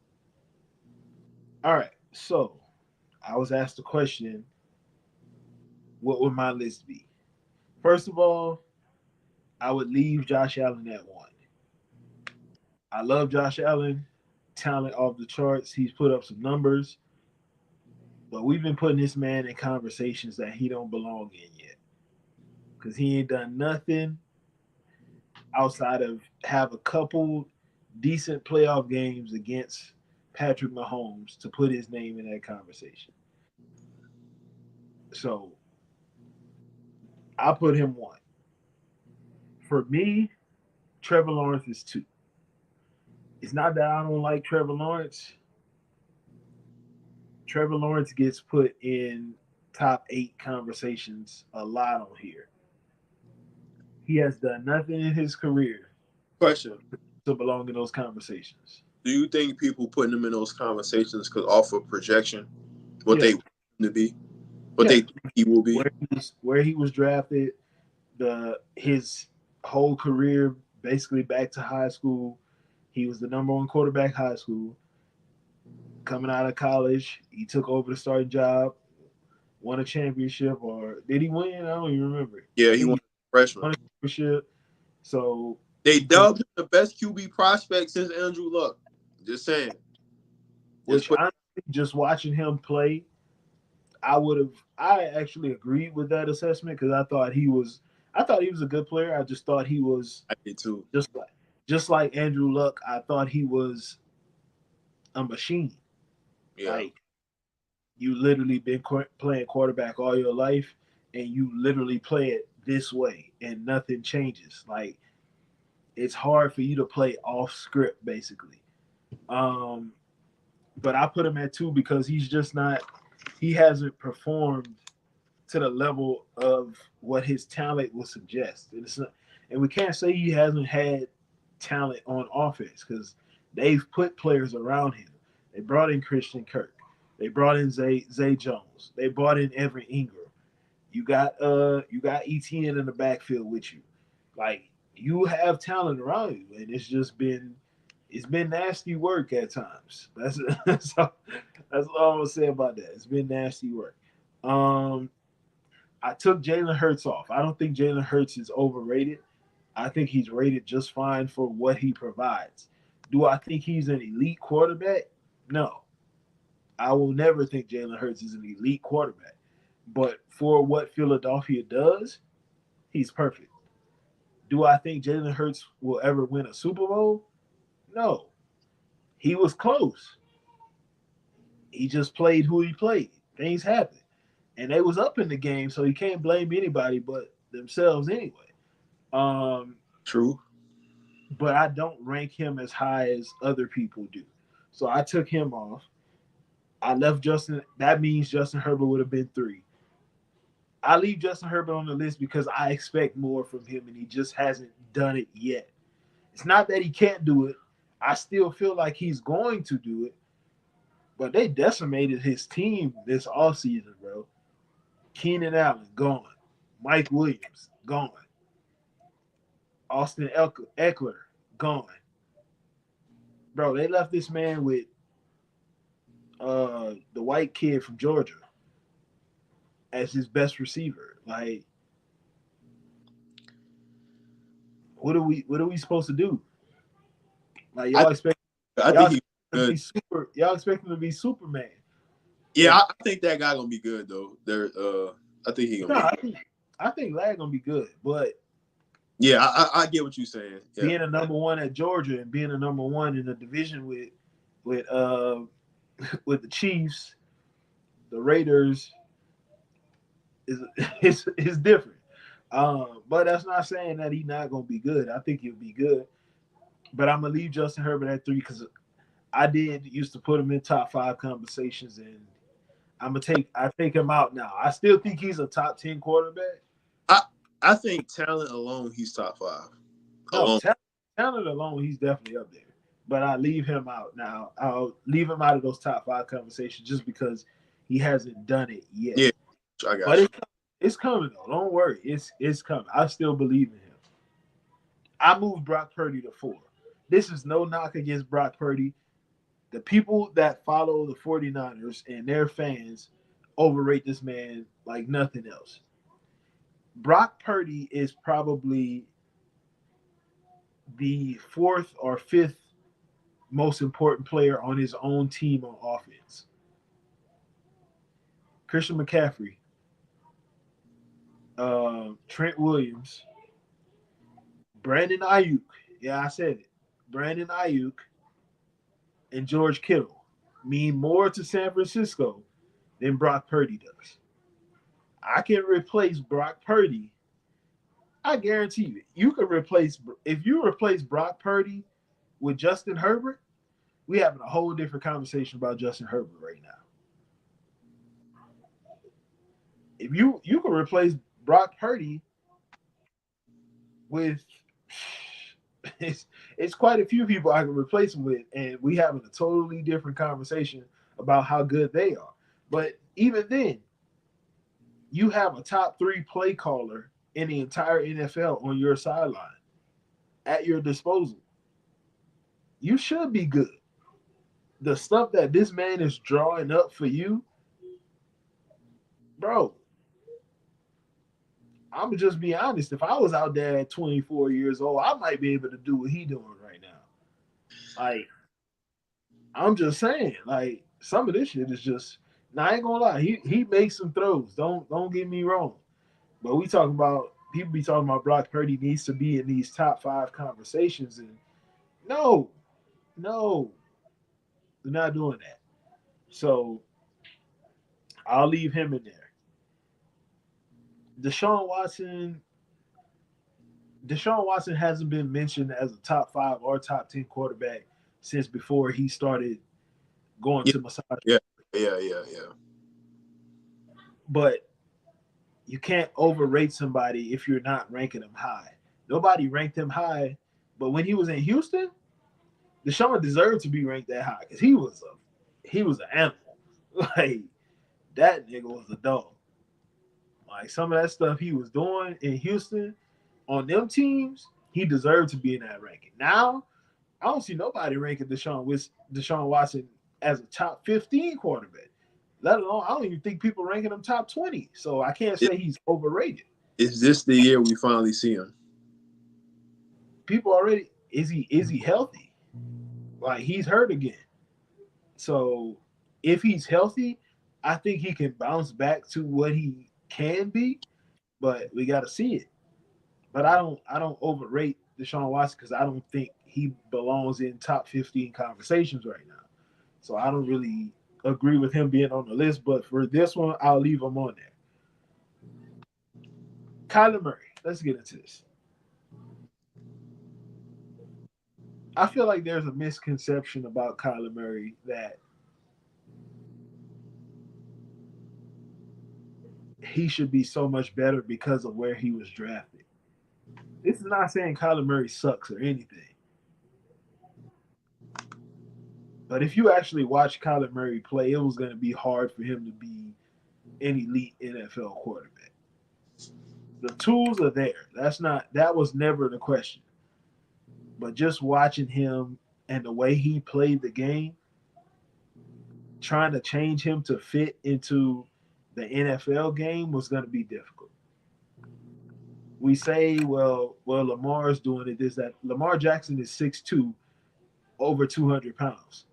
All right, so I was asked the question, what would my list be? First of all, I would leave Josh Allen at one. I love Josh Allen, talent off the charts. He's put up some numbers. But we've been putting this man in conversations that he don't belong in yet. Because he ain't done nothing outside of have a couple decent playoff games against Patrick Mahomes to put his name in that conversation. So I put him one. For me, Trevor Lawrence is two. It's not that I don't like Trevor Lawrence. Trevor Lawrence gets put in top 8 conversations a lot on here. He has done nothing in his career Question: to belong in those conversations. do you think people putting him in those conversations could offer projection, what Yeah, they want him to be, what yeah. they think he will be? Where he was drafted, his whole career basically back to high school. He was the number one quarterback high school. Coming out of college, he took over the starting job, won a championship, or did he win? I don't even remember. Yeah, I he think won he freshman. won a championship. So They he can, dubbed him the best QB prospect since Andrew Luck. Just saying. Just which put. honestly, just watching him play, I actually agreed with that assessment because I thought he was a good player. I just thought he was I did too. just like just like Andrew Luck. I thought he was a machine. Yeah. Like you literally been playing quarterback all your life, and you literally play it this way, and nothing changes. Like it's hard for you to play off script, basically. Um, but I put him at two because he's just not. He hasn't performed to the level of what his talent would suggest. And we can't say he hasn't had talent on offense because they've put players around him. They brought in Christian Kirk. They brought in Zay Jones. They brought in Evan Ingram. You got ETN in the backfield with you. Like you have talent around you, and it's been nasty work at times. That's all I'm gonna say about that. It's been nasty work. Um, I took Jalen Hurts off. I don't think Jalen Hurts is overrated. I think he's rated just fine for what he provides. Do I think he's an elite quarterback? No. I will never think Jalen Hurts is an elite quarterback. But for what Philadelphia does, he's perfect. Do I think Jalen Hurts will ever win a Super Bowl? No. He was close. He just played who he played. Things happen. And they was up in the game, so you can't blame anybody but themselves anyway. Um, True. but I don't rank him as high as other people do. So I took him off. I left Justin. That means Justin Herbert would have been 3. I leave Justin Herbert on the list because I expect more from him, and he just hasn't done it yet. It's not that he can't do it. I still feel like he's going to do it, but they decimated his team this offseason, bro. Keenan Allen, gone. Mike Williams, gone. Austin Eckler, gone. Bro, they left this man with the white kid from Georgia as his best receiver. Like, what are we supposed to do? Like I I y'all think expect he's him to good. be y'all expect him to be Superman. Yeah, And I think that guy gonna be good though. I think he gonna no, be good. I think Lag gonna be good, but Yeah, I get what you're saying. Yeah. being a number one at Georgia and being a number one in the division with with the Chiefs, the Raiders is is different. But that's not saying that he's not gonna be good. I think he'll be good. But I'm gonna leave Justin Herbert at 3 because I did used to put him in top 5 conversations, and I take him out now. I still think he's a top 10 quarterback. I I think talent alone, he's top 5 No, alone. talent alone, he's definitely up there. But I leave him out now. I'll leave him out of those top 5 conversations just because he hasn't done it yet. Yeah, I But got you. it's coming though. Don't worry, it's coming. I still believe in him. I moved Brock Purdy to 4. This is no knock against Brock Purdy. The people that follow the 49ers and their fans overrate this man like nothing else. Brock Purdy is probably the 4th or 5th most important player on his own team on offense. Christian McCaffrey, Trent Williams, Brandon Ayuk. Yeah, I said it. Brandon Ayuk and George Kittle mean more to San Francisco than Brock Purdy does. I can replace Brock Purdy. I guarantee you, you can replace if you replace Brock Purdy with Justin Herbert, we having a whole different conversation about Justin Herbert right now. If you can replace Brock Purdy with it's quite a few people I can replace him with, and we having a totally different conversation about how good they are. But even then, you have a top 3 play caller in the entire NFL on your sideline at your disposal. You should be good. The stuff that this man is drawing up for you, bro, I'm gonna just be honest. If I was out there at 24 years old, I might be able to do what he doing right now. Like, I'm just saying, like, some of this shit is just. Now I ain't gonna lie, he makes some throws. Don't get me wrong. But we talking about people be talking about Brock Purdy needs to be in these top 5 conversations, and no, no, they're not doing that. So I'll leave him in there. Deshaun Watson. Deshaun Watson hasn't been mentioned as a top 5 or top 10 quarterback since before he started going Yeah, to massage. yeah. But you can't overrate somebody if you're not ranking them high. Nobody ranked him high, but when he was in Houston, Deshaun deserved to be ranked that high because he was an animal. Like, that nigga was a dog. Like, some of that stuff he was doing in Houston on them teams, he deserved to be in that ranking. Now, I don't see nobody ranking Deshaun Watson as a top 15 quarterback. Let alone, I don't even think people ranking him top 20. So I can't say he's overrated. Is this the year we finally see him? People already is he healthy? Like, he's hurt again. So if he's healthy, I think he can bounce back to what he can be, but we got to see it. But I don't overrate Deshaun Watson because I don't think he belongs in top 15 conversations right now. So I don't really agree with him being on the list. But for this one, I'll leave him on there. Kyler Murray. Let's get into this. I feel like there's a misconception about Kyler Murray that he should be so much better because of where he was drafted. This is not saying Kyler Murray sucks or anything. But if you actually watch Kyler Murray play, it was going to be hard for him to be an elite NFL quarterback. The tools are there. That was never the question. But just watching him and the way he played the game, trying to change him to fit into the NFL game was going to be difficult. We say, well, Lamar's doing it. That Lamar Jackson is 6'2", over 200 pounds.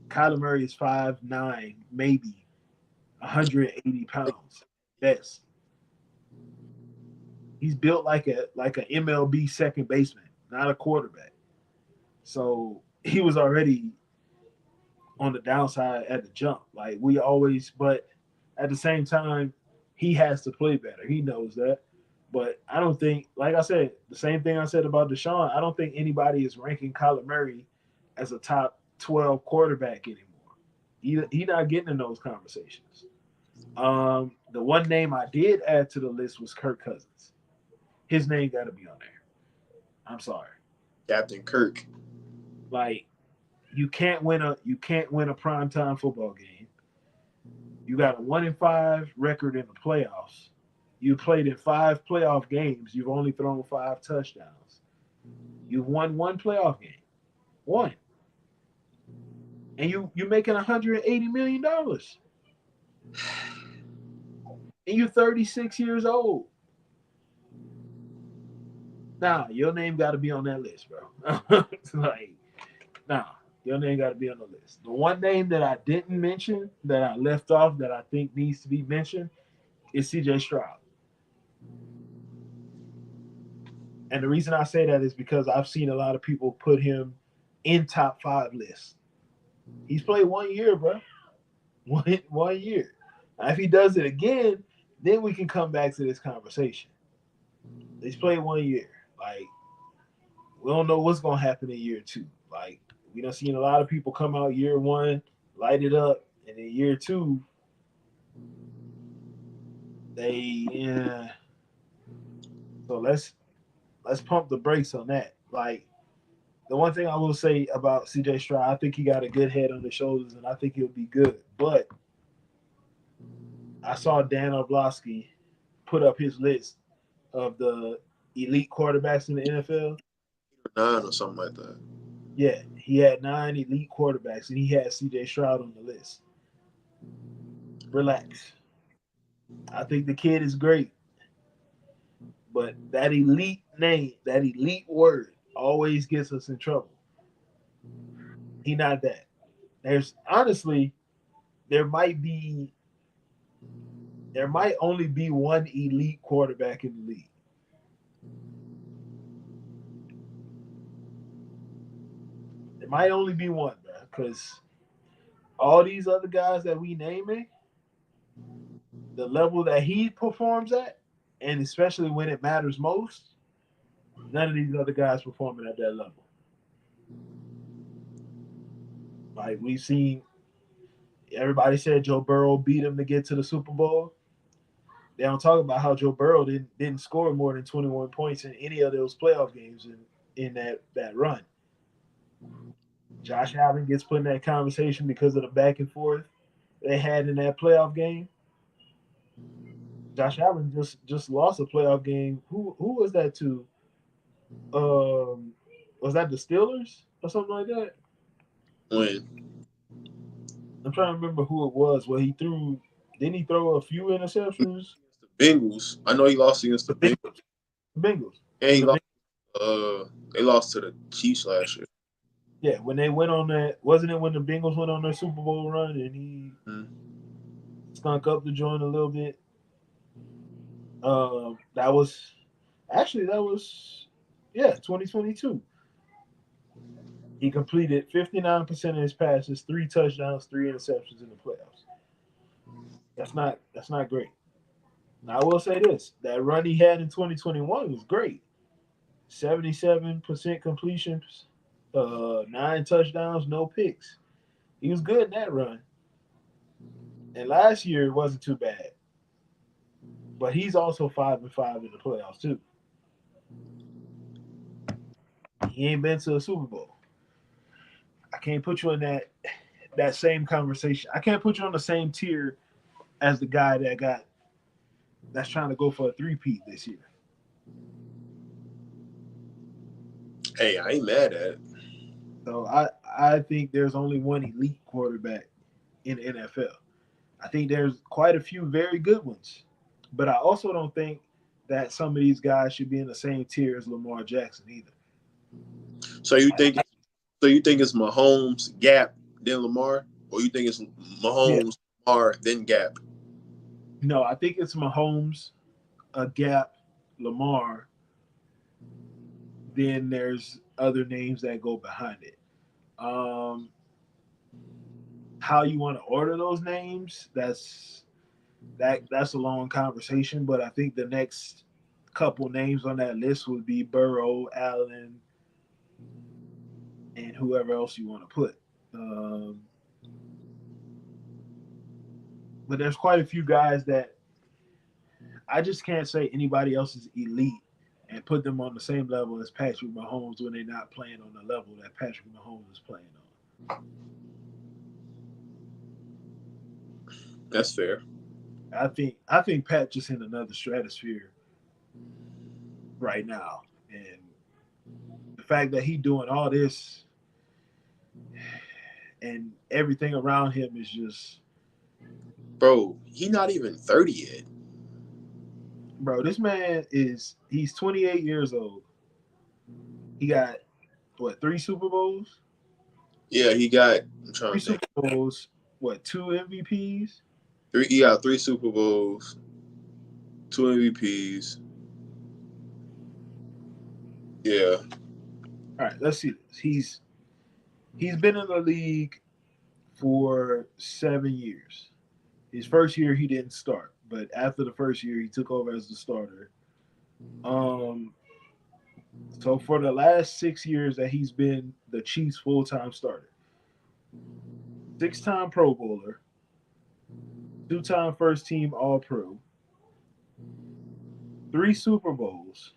Kyler Murray is 5'9", maybe 180 pounds. Best. He's built like a MLB second baseman, not a quarterback. So he was already on the downside at the jump. Like, we always, but at the same time, he has to play better. He knows that. But I don't think, like I said, the same thing I said about Deshaun, I don't think anybody is ranking Kyler Murray as a top 12 quarterback anymore. He not getting in those conversations. The one name I did add to the list was Kirk Cousins. His name got to be on there. I'm sorry, Captain Kirk. Like, you can't win a primetime football game. You got a 1-5 record in the playoffs. You played in 5 playoff games. You've only thrown 5 touchdowns. You've won 1 playoff game. 1. And you're making $180 million. And you're 36 years old. Nah, your name got to be on that list, bro. Like, nah. Your name got to be on the list. The one name that I didn't mention, that I left off, that I think needs to be mentioned, is C.J. Stroud. And the reason I say that is because I've seen a lot of people put him in top 5 lists. He's played 1 year, bro. One year. Now, if he does it again, then we can come back to this conversation. He's played 1 year. Like, we don't know what's gonna happen in year 2. Like, we done seen a lot of people come out year 1, light it up, and in year 2, they So let's pump the brakes on that. Like, the one thing I will say about CJ Stroud, I think he got a good head on his shoulders, and I think he'll be good. But I saw Dan Orlovsky put up his list of the elite quarterbacks in the NFL. 9 or something like that. Yeah, he had 9 elite quarterbacks, and he had CJ Stroud on the list. Relax. I think the kid is great, but that elite name, that elite word, always gets us in trouble. He not that. There's honestly, there might be, there might only be one elite quarterback in the league. There might only be one, bro, because all these other guys that we naming, the level that he performs at, and especially when it matters most, none of these other guys performing at that level. Like, we've seen, everybody said Joe Burrow beat him to get to the Super Bowl. They don't talk about how Joe Burrow didn't score more than 21 points in any of those playoff games in that run. Josh Allen gets put in that conversation because of the back and forth they had in that playoff game. Josh Allen just lost a playoff game. Who was that to? Was that the Steelers or something like that? When I'm trying to remember who it was. Well, he threw. Didn't he throw a few interceptions? the Bengals, I know he lost against The the Bengals. Bengals. The Bengals. And he The lost. They lost to the Chiefs last year. Yeah, when they went on that, wasn't it when the Bengals went on their Super Bowl run and he stunk up the joint a little bit? That was actually that was 2022. He completed 59% of his passes, 3 touchdowns, 3 interceptions in the playoffs. That's not great. Now I will say this: that run he had in 2021 was great. 77% completions, 9 touchdowns, no picks. He was good in that run. And last year it wasn't too bad. But he's also 5-5 in the playoffs too. He ain't been to a Super Bowl. I can't put you in that same conversation. I can't put you on the same tier as the guy that's trying to go for a three-peat this year. Hey, I ain't mad at it. So I think there's only one elite quarterback in the NFL. I think there's quite a few very good ones, but I also don't think that some of these guys should be in the same tier as Lamar Jackson either. So you think it's Mahomes, Gap, then Lamar, or you think it's Yeah. Mahomes, Lamar, then Gap? No, I think it's Mahomes, a Gap, Lamar. Then there's other names that go behind it. Um, how you want to order those names? That's a long conversation. But I think the next couple names on that list would be Burrow, Allen, and whoever else you want to put. But there's quite a few guys that I just can't say anybody else is elite and put them on the same level as Patrick Mahomes when they're not playing on the level that Patrick Mahomes is playing on. That's fair. I think Pat just in another stratosphere right now, and the fact that he doing all this and everything around him is just, Bro, he not even 30 yet. bro. This man he's 28 years old. He got what, 3 Super Bowls? Yeah, he got. I'm trying Three to think. Super Bowls. What? 2 MVPs. Three. He got 3 Super Bowls, 2 MVPs. Yeah. All right, let's see this. He's been in the league for 7 years. His first year he didn't start, but after the first year he took over as the starter. Um, so for the last 6 years that he's been the Chiefs' full-time starter, six-time Pro Bowler, two-time first-team All-Pro, 3 Super Bowls,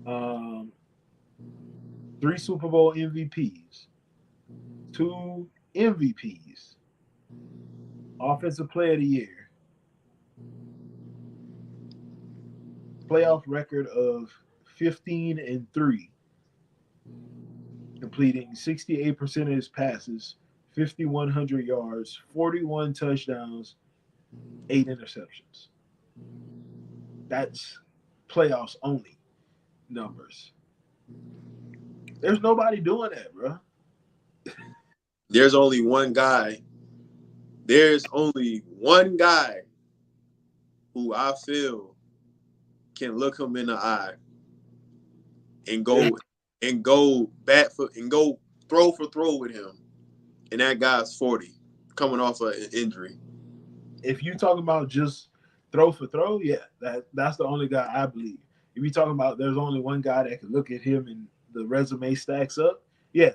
um, 3 Super Bowl MVPs, 2 MVPs, Offensive Player of the Year, playoff record of 15-3, completing 68% of his passes, 5,100 yards, 41 touchdowns, 8 interceptions. That's playoffs only numbers. There's nobody doing that, bro. There's only one guy. There's only one guy who I feel can look him in the eye and go bat for and go throw for throw with him. And that guy's 40, coming off an injury. If you talking about just throw for throw, yeah, that's the only guy I believe. If you talking about there's only one guy that can look at him and the resume stacks up, yeah,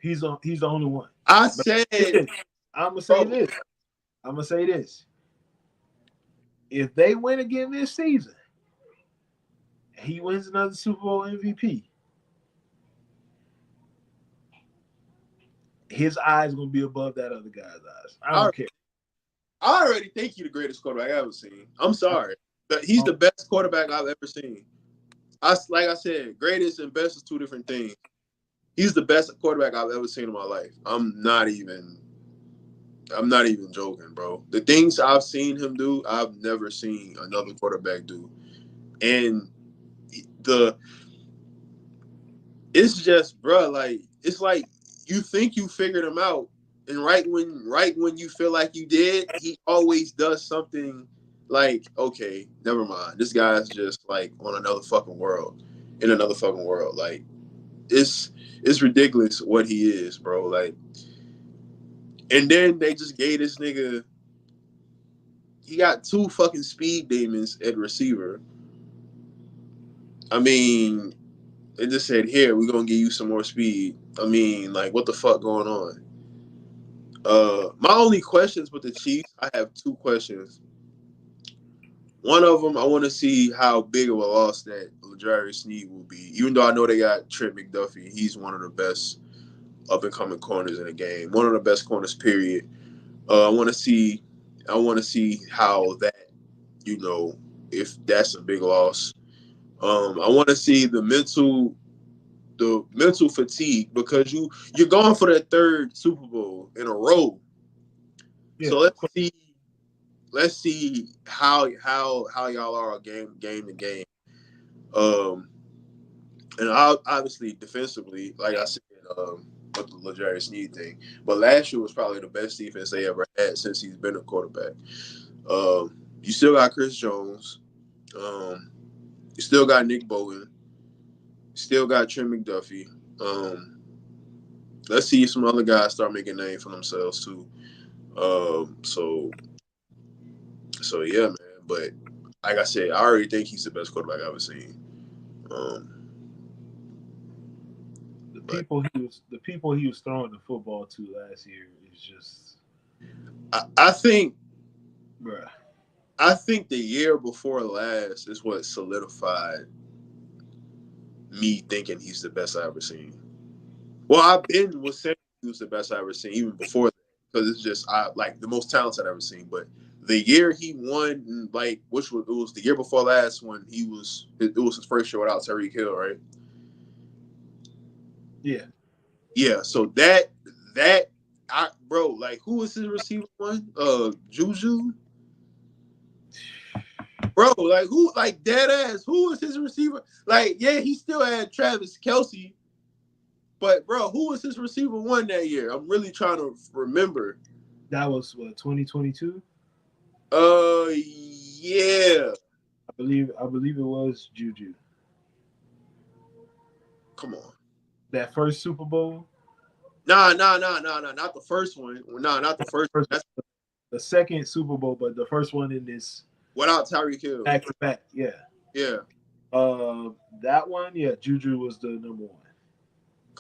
he's the only one. I But said, I'm gonna say bro, this. I'm gonna say this. If they win again this season, he wins another Super Bowl MVP. His eyes gonna be above that other guy's eyes. I I, don't care. I already think he's the greatest quarterback I've ever seen. I'm sorry, but he's the best quarterback I've ever seen. Like I said, greatest and best is two different things. He's the best quarterback I've ever seen in my life. I'm not even joking, bro. The things I've seen him do, I've never seen another quarterback do. And the it's just, bro, like it's like you think you figured him out, and right when you feel like you did, he always does something like, okay, never mind. This guy's just like on another fucking world, in another fucking world. Like it's ridiculous what he is, bro. Like, and then they just gave this nigga. He got 2 fucking speed demons at receiver. I mean, they just said, "Here, we're gonna give you some more speed." I mean, like, what the fuck going on? My only questions with the Chiefs, I have 2 questions. One of them, I want to see how big of a loss that L'Jarius Sneed will be. Even though I know they got Trent McDuffie, he's one of the best up and coming corners in the game. One of the best corners, period. I want to see, how that, if that's a big loss. I want to see the mental fatigue, because you're going for that 3rd Super Bowl in a row. Yeah, So let's see how y'all are game to game. Um, and obviously defensively, like I said, with the L'Jarius Sneed thing. But last year was probably the best defense they ever had since he's been a quarterback. You still got Chris Jones. Um, you still got Nick Bowen. You still got Trent McDuffie. Um, let's see if some other guys start making names for themselves too. Um, so so yeah, man. But like I said, I already think he's the best quarterback I've ever seen. Um, but the people he was throwing the football to last year is just, I think bruh. I think the year before last is what solidified me thinking he's the best I ever seen. Well, I've been was saying he was the best I ever seen even before that, because it's just I like the most talented I've ever seen. But the year he won, like, which was, it was the year before last when it was his first year without Tyreek Hill, right? Yeah, Yeah. So that bro, like, who was his receiver one? Juju. Bro, like, who, like, dead ass, who was his receiver? Like, yeah, he still had Travis Kelce, But bro, who was his receiver one that year? I'm really trying to remember. That was what 2022. Yeah. I believe it was Juju. Come on. That first Super Bowl. Nah. Not the first one. Nah, not the first one. First, That's the second Super Bowl, but the first one in this without Tyreek Hill. back to back. Yeah. Yeah. That one, yeah, Juju was the number one.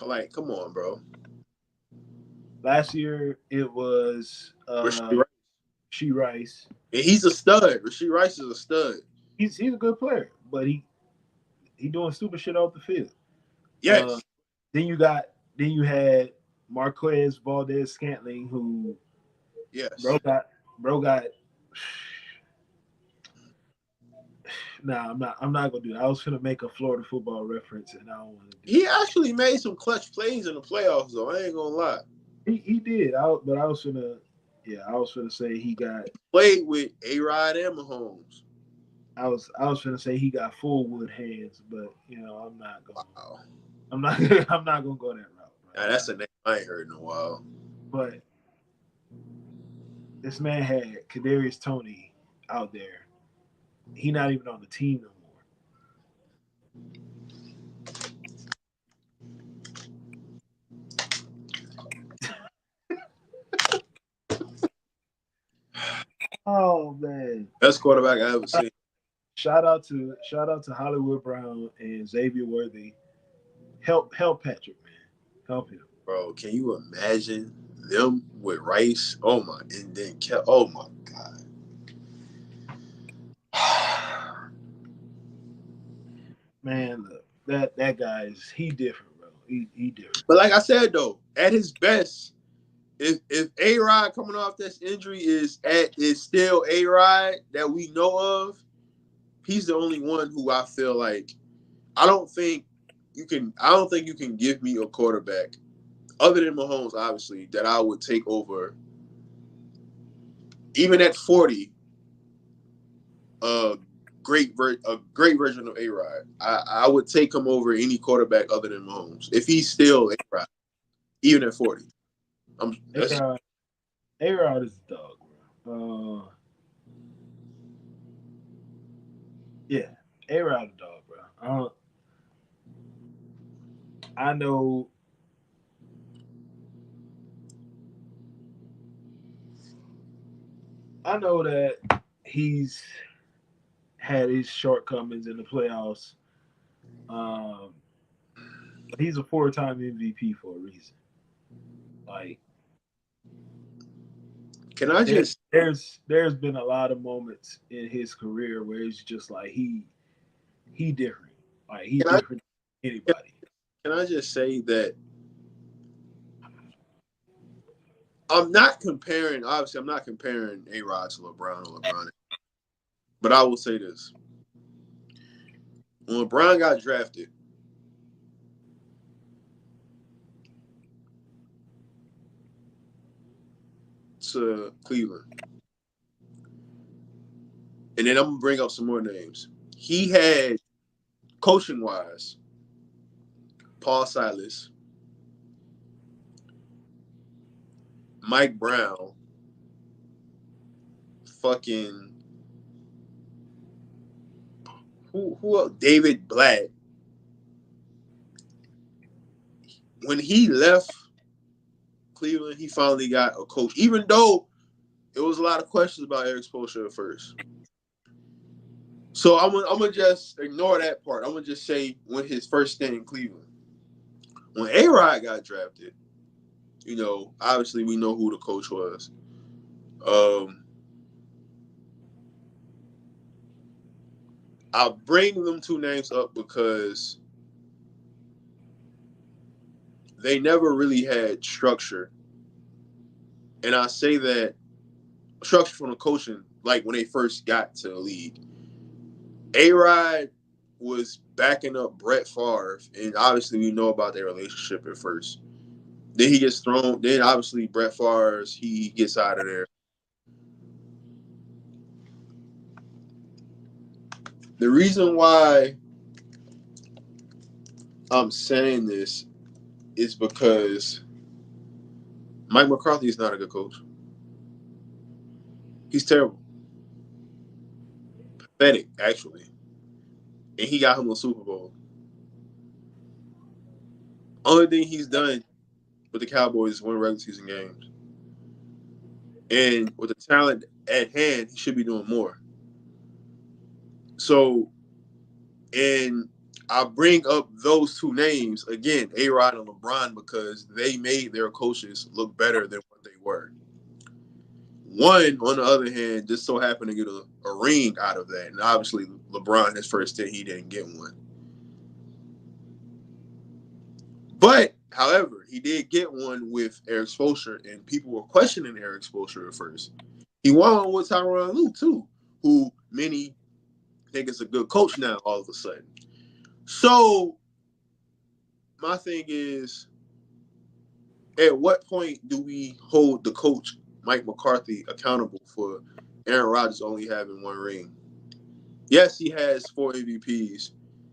Like, come on, bro. Last year it was Rasheed Rice. She Rice. And he's a stud. Rasheed Rice is a stud. He's a good player, but he doing stupid shit off the field. Yes. Then you had Marquez Valdez Scantling, who Yes. bro got. Nah, I'm not gonna do that. I was gonna make a Florida football reference, and I don't want to do. He actually made some clutch plays in the playoffs, though. I ain't gonna lie. He did. But I was gonna say he got. Played with A-Rod and Mahomes. I was gonna say he got full wood hands, but I'm not going. Wow. I'm not. I'm not gonna go that route. Right? Nah, that's a name I ain't heard in a while. But this man had Kadarius Toney out there. He not even on the team no more. Oh man. Best quarterback I ever seen. Shout out to Hollywood Brown and Xavier Worthy. Help Patrick, man. Help him. Bro, can you imagine them with Rice? Oh my, and then oh my God. Man, look, that guy he different, bro. He different. But like I said though, at his best, if A-Rod coming off this injury is still A-Rod that we know of, he's the only one who I feel like I don't think you can give me a quarterback other than Mahomes, obviously, that I would take over even at 40. A great version of A-Rod. I would take him over any quarterback other than Mahomes if he's still A-Rod, even at 40. A-Rod is a dog, bro. Yeah, A-Rod a dog, bro. I know. I know that he's had his shortcomings in the playoffs. But he's a 4-time MVP for a reason. Like, can I just? There's been a lot of moments in his career where it's just like he different. Like he's different than anybody. Can I just say that I'm not comparing. Obviously, I'm not comparing A-Rod to LeBron or LeBron. But I will say this: when LeBron got drafted, to Cleveland, and then I'm gonna bring up some more names. He had coaching wise, Paul Silas, Mike Brown, fucking who else? David Blatt. When he left Cleveland, he finally got a coach, even though it was a lot of questions about Eric Spoelstra at first. So I'm gonna just ignore that part. I'm gonna just say when his first stint in Cleveland, when A-Rod got drafted, obviously we know who the coach was. I'll bring them two names up because they never really had structure. And I say that structure from the coaching, like when they first got to the league. A-Rod was backing up Brett Favre, and obviously we know about their relationship at first. Then he gets thrown. Then obviously Brett Favre, he gets out of there. The reason why I'm saying this is because Mike McCarthy is not a good coach. He's terrible, pathetic actually, and he got him a Super Bowl. Only thing he's done with the Cowboys is win regular season games, and with the talent at hand, he should be doing more. So, and I bring up those two names again, A Rod and LeBron, because they made their coaches look better than what they were. One, on the other hand, just so happened to get a ring out of that. And obviously, LeBron, his first stint, he didn't get one. But, however, he did get one with Eric Spoelstra, and people were questioning Eric Spoelstra at first. He won with Tyronn Lue, too, who many think is a good coach now all of a sudden. So, my thing is, at what point do we hold the coach, Mike McCarthy, accountable for Aaron Rodgers only having one ring? Yes, he has 4 MVPs.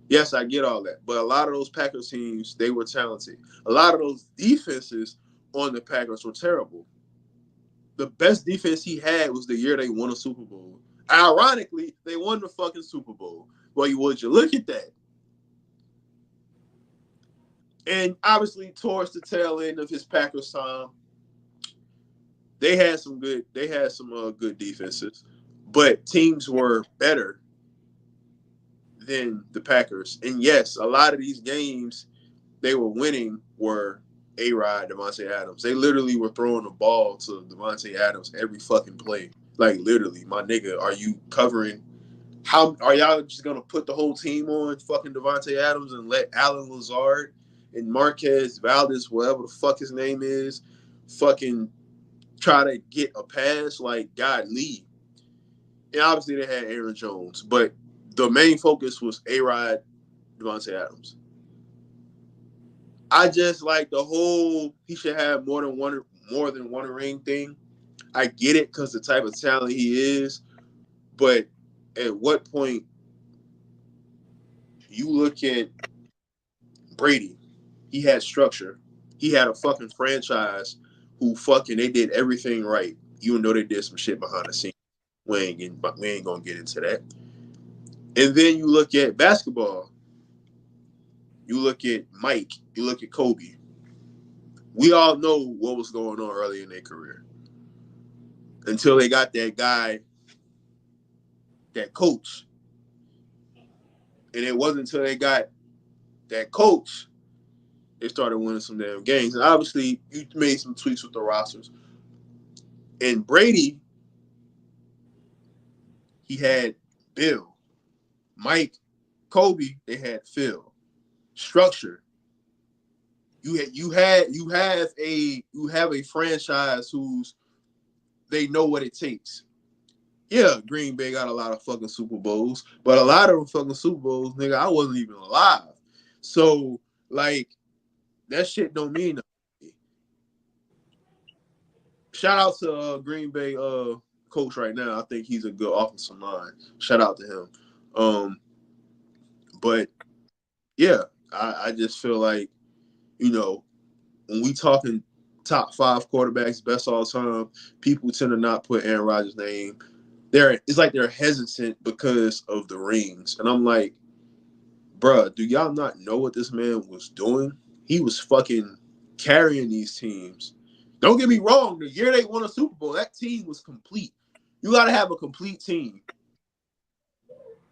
Yes, I get all that. But a lot of those Packers teams, they were talented. A lot of those defenses on the Packers were terrible. The best defense he had was the year they won a Super Bowl. Ironically, they won the fucking Super Bowl. Well, would you look at that? And obviously, towards the tail end of his Packers time, they had some good defenses, but teams were better than the Packers. And yes, a lot of these games they were winning were A-Rod, Davante Adams. They literally were throwing the ball to Davante Adams every fucking play. Like, literally, my nigga, are you covering? How are y'all just gonna put the whole team on fucking Davante Adams and let Alan Lazard and Marquez Valdez, whatever the fuck his name is, fucking try to get a pass? Like, God, lead. And obviously they had Aaron Jones, but the main focus was A-Rod, Davante Adams. I just like the whole he should have more than one ring thing. I get it because the type of talent he is, but at what point you look at Brady, he had structure. He had a fucking franchise who fucking they did everything right, even though they did some shit behind the scenes. We ain't gonna get into that. And then you look at basketball. You look at Mike. You look at Kobe. We all know what was going on early in their career until they got that guy, that coach. And it wasn't until they got that coach they started winning some damn games. And obviously, you made some tweaks with the rosters. And Brady, he had Bill, Mike, Kobe. They had Phil. Structure. You have a franchise who's they know what it takes. Yeah, Green Bay got a lot of fucking Super Bowls, but a lot of them fucking Super Bowls, nigga, I wasn't even alive. So, like, that shit don't mean nothing. Shout out to Green Bay coach right now. I think he's a good offensive line. Shout out to him. But yeah, I just feel like, when we talking top 5 quarterbacks, best all time, people tend to not put Aaron Rodgers' name. It's like they're hesitant because of the rings. And I'm like, bruh, do y'all not know what this man was doing? He was fucking carrying these teams. Don't get me wrong. The year they won a Super Bowl, that team was complete. You got to have a complete team.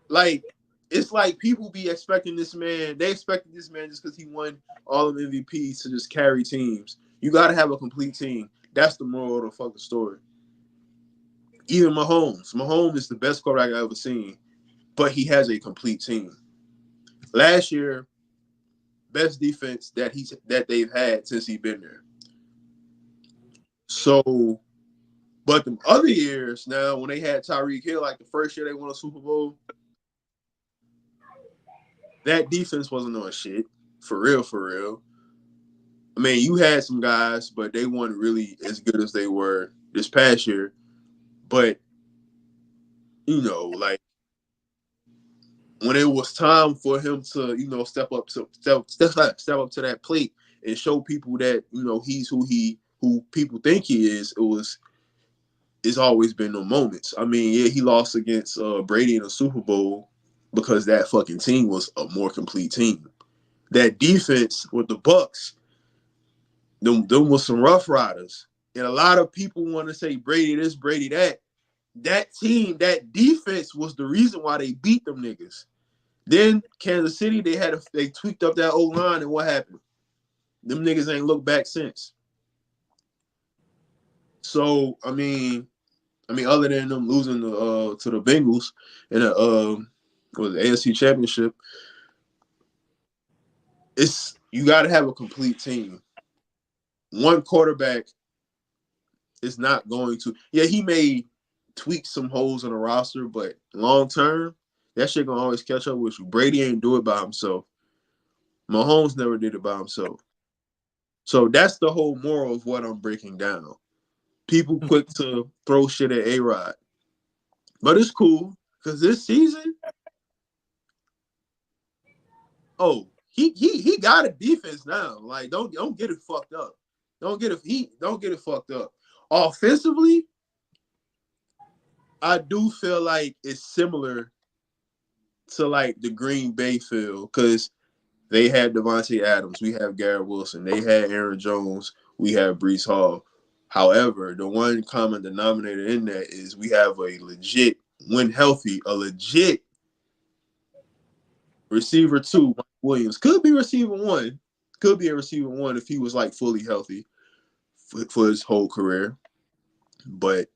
Like, it's like people be expecting this man. They expected this man just because he won all of MVPs to just carry teams. You got to have a complete team. That's the moral of the fucking story. Even Mahomes. Mahomes is the best quarterback I've ever seen, but he has a complete team. Last year, best defense that they've had since he's been there. So, but the other years now, when they had Tyreek Hill, like the first year they won a Super Bowl, that defense wasn't doing shit. For real, for real. I mean, you had some guys, but they weren't really as good as they were this past year. But, like when it was time for him to, step up to that plate and show people that he's who people think he is. It's always been no moments. I mean, yeah, he lost against Brady in the Super Bowl because that fucking team was a more complete team. That defense with the Bucks, them was some rough riders. And a lot of people want to say Brady this, Brady that. That team, that defense was the reason why they beat them niggas. Then Kansas City, they tweaked up that old line, and what happened? Them niggas ain't looked back since. So I mean, other than them losing to the Bengals in the AFC Championship, you got to have a complete team. One quarterback is not going to. Yeah, he may tweak some holes in the roster, but long term, that shit gonna always catch up with you. Brady ain't do it by himself. Mahomes never did it by himself. So that's the whole moral of what I'm breaking down. People quick to throw shit at A-Rod. But it's cool, because this season, he got a defense now. Like, don't get it fucked up. Don't get it fucked up. Offensively, I do feel like it's similar to like the Green Bay field, because they had Devontae Adams, we have Garrett Wilson, they had Aaron Jones, we have Breece Hall. However, the one common denominator in that is we have a legit, when healthy, a legit receiver 2, Mike Williams. Could be receiver 1. Could be a receiver 1 if he was like fully healthy for his whole career. But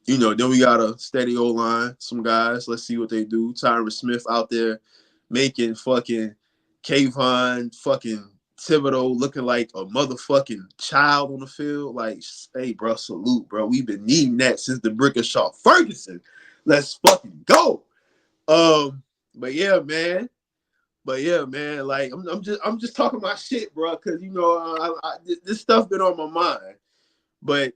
then we got a steady O-line, some guys. Let's see what they do. Tyron Smith out there making fucking Kayvon fucking Thibodeau looking like a motherfucking child on the field. Like, hey, bro, salute, bro. We've been needing that since the Brickenshaw Ferguson. Let's fucking go. But yeah, man. Like, I'm just talking my shit, bro, because this stuff been on my mind. But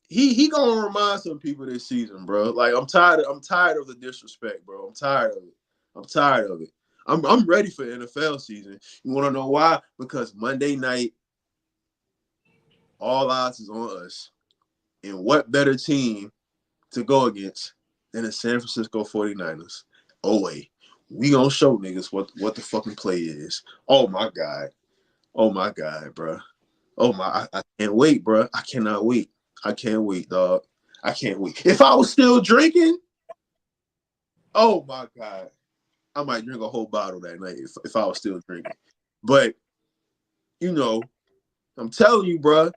he gonna remind some people this season, bro. Like, I'm tired of the disrespect, bro. I'm tired of it. I'm ready for NFL season. You want to know why? Because Monday night, all eyes is on us. And what better team to go against than the San Francisco 49ers? Oh, wait. We gonna show niggas what the fucking play is. Oh, my God. Oh, my God, bro. Oh, my. I can't wait, bro. I cannot wait. I can't wait, dog. I can't wait. If I was still drinking, oh, my God. I might drink a whole bottle that night if I was still drinking. But, I'm telling you, bro,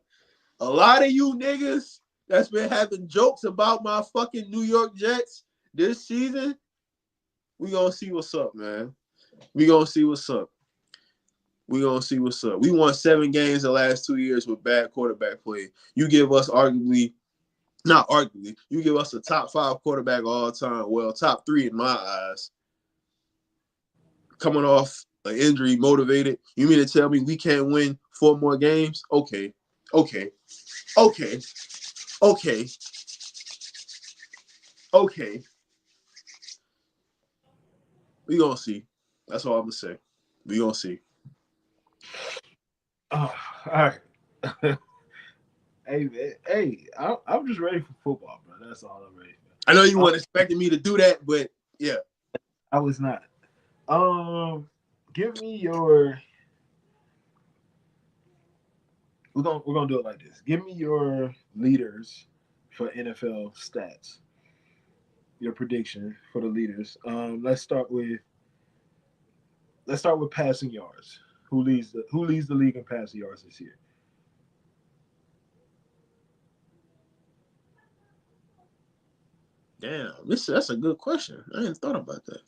a lot of you niggas that's been having jokes about my fucking New York Jets this season, we gonna see what's up, man. We gonna see what's up. We won 7 games the last 2 years with bad quarterback play. You give us not arguably, you give us a top 5 quarterback all time. Well, top 3 in my eyes. Coming off an injury, motivated. You mean to tell me we can't win 4 more games? Okay. We gonna see. That's all I'm gonna say. We gonna see. Oh, all right. Hey, I'm just ready for football, bro. That's all I'm ready for. I know you weren't expecting me to do that, but yeah. I was not. Give me your. We're gonna do it like this. Give me your leaders for NFL stats. Your prediction for the leaders. Let's start with passing yards. Who leads the league in passing yards this year? Damn, that's a good question. I hadn't thought about that.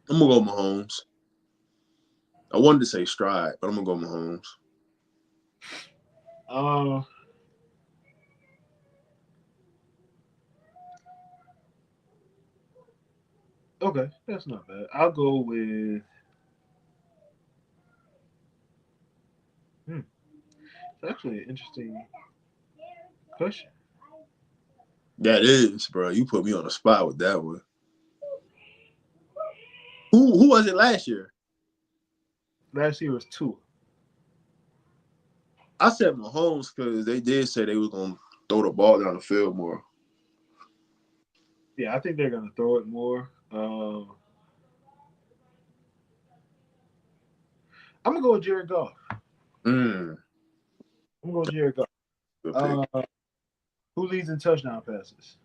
I'm gonna go Mahomes. I wanted to say Stride, but I'm gonna go Mahomes. Okay, that's not bad. I'll go with. It's actually an interesting. Question. That is, bro. You put me on the spot with that one. Who was it last year? Last year was Tua. I said Mahomes because they did say they was gonna throw the ball down the field more. Yeah, I think they're gonna throw it more. I'm gonna go with Jared Goff. Mm, I'm gonna go with Jared Goff. good pick. Who leads in touchdown passes?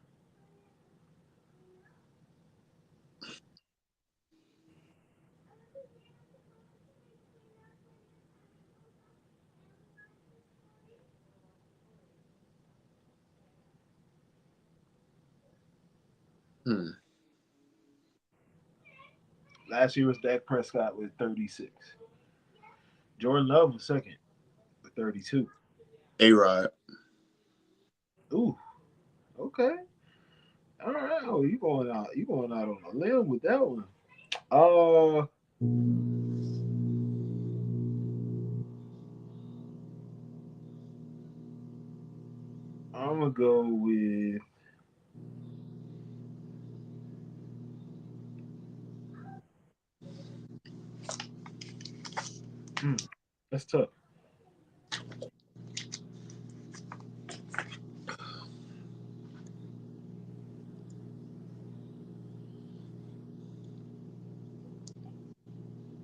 Hmm. Last year was Dak Prescott with 36. Jordan Love was second with 32. A-Rod. Ooh, okay. All right. Oh, you going out? You going out on a limb with that one? Uh, I'm gonna go with. That's tough.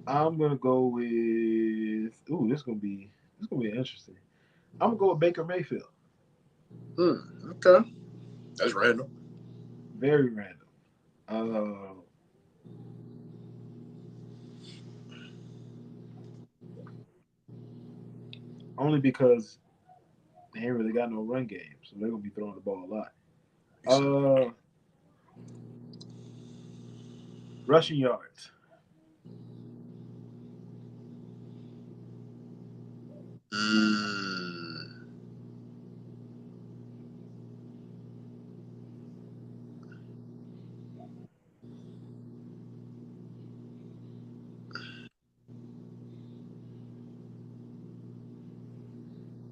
I'm gonna go with. Ooh, this gonna be interesting. I'm gonna go with Baker Mayfield. Okay. That's random. Very random. Uh, Only because they ain't really got no run game, so they're gonna be throwing the ball a lot. Uh, Rushing yards. Mm.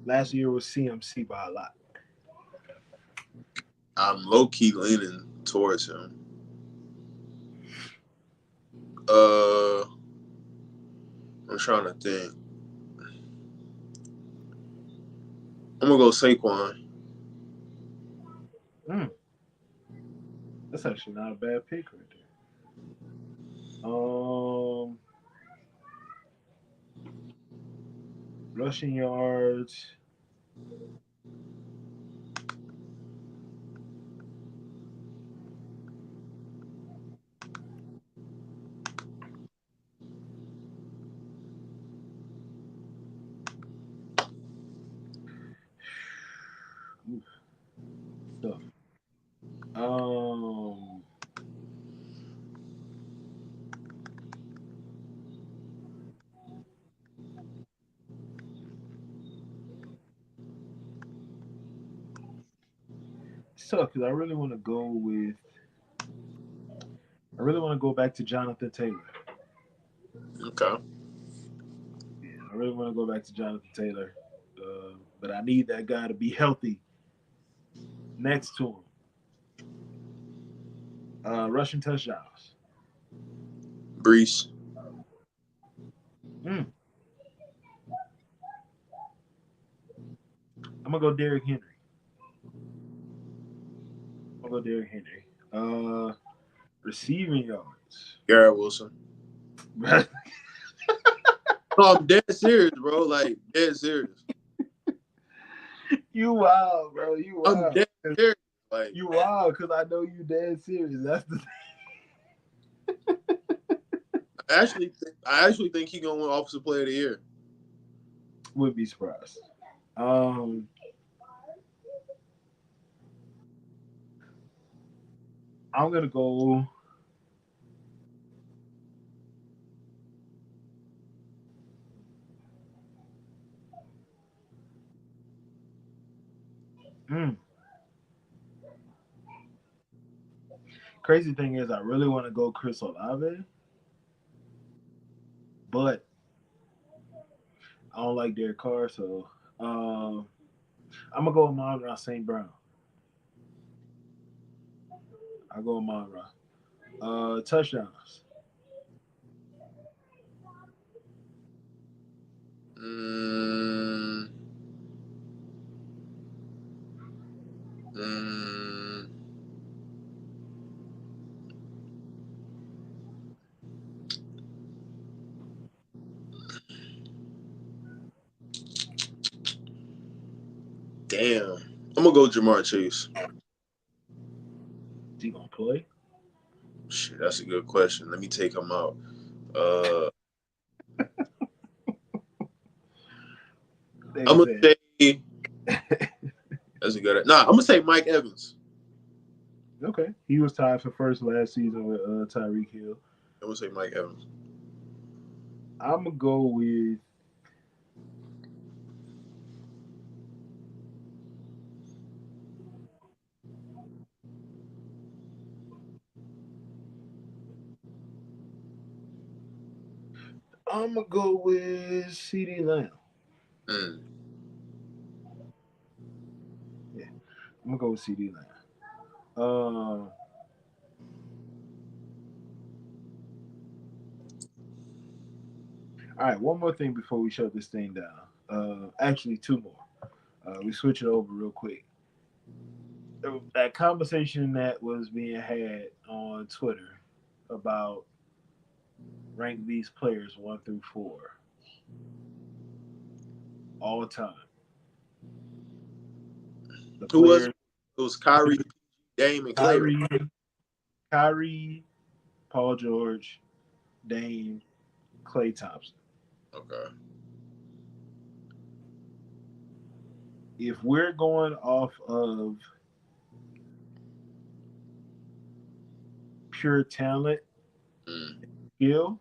Last year was CMC by a lot. I'm low-key leaning towards him. Uh, I'm trying to think. I'm gonna go Saquon. Mm, that's actually not a bad pick right there. Rushing yards. Oof, tough. Um, it's tough because I really want to go with. I really want to go back to Jonathan Taylor. Okay. Yeah, I really want to go back to Jonathan Taylor, but I need that guy to be healthy next to him. Rushing touchdowns. Brees. Mm, I'm gonna go Derrick Henry. I'm gonna go Derrick Henry. Receiving yards. Garrett Wilson. No, I'm dead serious, bro. Like dead serious. You wild, bro. You I'm wild. dead serious. Like You wild because I know you dead serious. That's the I actually think he gonna win Offensive Player of the Year. would be surprised. Um, I'm gonna go. Mm. Crazy thing is, I really want to go Chris Olave, but I don't like Derek Carr. So, um, I'm gonna go with Amon-Ra St. Brown. I go with Amon-Ra. Touchdowns. Mm, mm, damn. I'm gonna go Jamar Chase. Is he gonna play? Shit, that's a good question. Let me take him out. Uh, I'm Nigga gonna said. say that's a good. Nah, I'm gonna say Mike Evans. Okay. He was tied for first last season with Tyreek Hill. I'm gonna say Mike Evans. I'm gonna go with. I'm gonna go with CD Lamb. Mm. Yeah, I'm gonna go with CD Lamb. Uh, all right. One more thing before we shut this thing down. Actually, two more. We switch it over real quick. That conversation that was being had on Twitter about rank these players 1 through 4 all time. The Who was players: it? It was Kyrie, Dame, and Clay. Right? Kyrie, Kyrie, Paul George, Dame, Clay Thompson. Okay. If we're going off of pure talent, Mm. skill,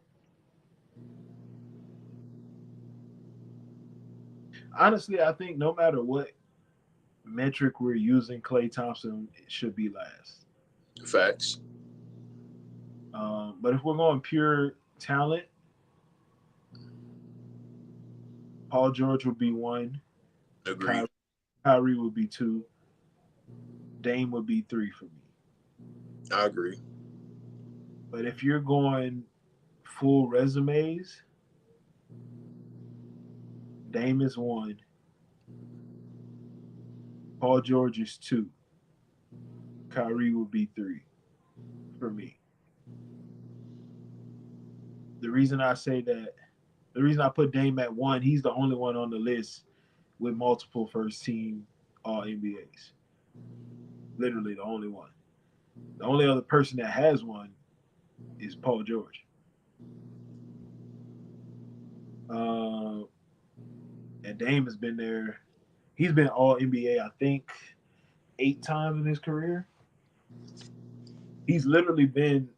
honestly, I think no matter what metric we're using, Clay Thompson should be last. Facts. But if we're going pure talent, Paul George would be one, Agreed. Kyrie, Kyrie would be two, Dame would be three for me. I agree. But if you're going full resumes, Dame is one, Paul George is two, Kyrie would be three for me. The reason I say that, the reason I put Dame at one, he's the only one on the list with multiple first team All NBAs. Literally the only one. The only other person that has one is Paul George. Uh, and Dame has been there. He's been All NBA, I think, 8 times in his career. He's literally been,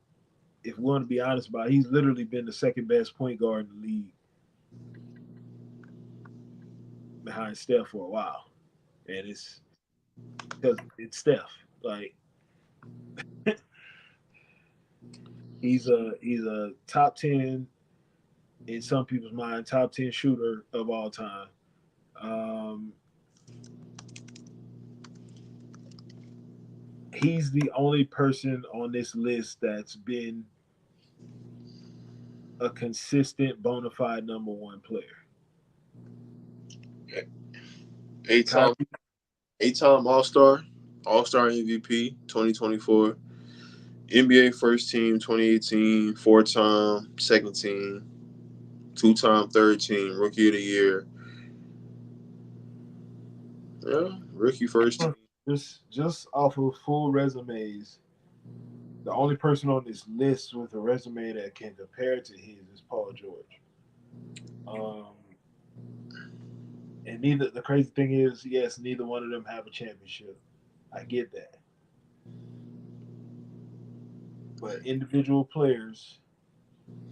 if we want to be honest about it, he's literally been the second best point guard in the league behind Steph for a while. And it's because it's Steph. Like he's a top 10 in some people's mind, top 10 shooter of all time. Um, he's the only person on this list that's been a consistent bona fide number 1 player. Eight time, Kyrie, 8 time All Star MVP, 2024. NBA first team, 2018. 4 time second team. 2 time third team. Rookie of the year. Yeah, rookie first team. just off of full resumes, the only person on this list with a resume that can compare to his is Paul George. Um, and neither the crazy thing is, yes, neither one of them have a championship. I get that, but individual players,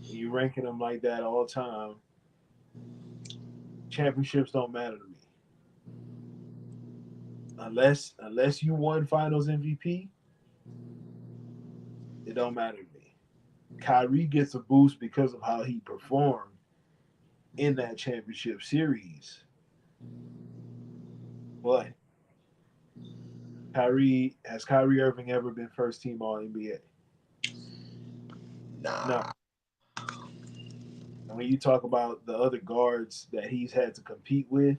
when you ranking them like that all the time, championships don't matter to me unless you won Finals MVP. It don't matter to me. Kyrie gets a boost because of how he performed in that championship series. But Kyrie Irving ever been first team All NBA? No. Nah. And when you talk about the other guards that he's had to compete with,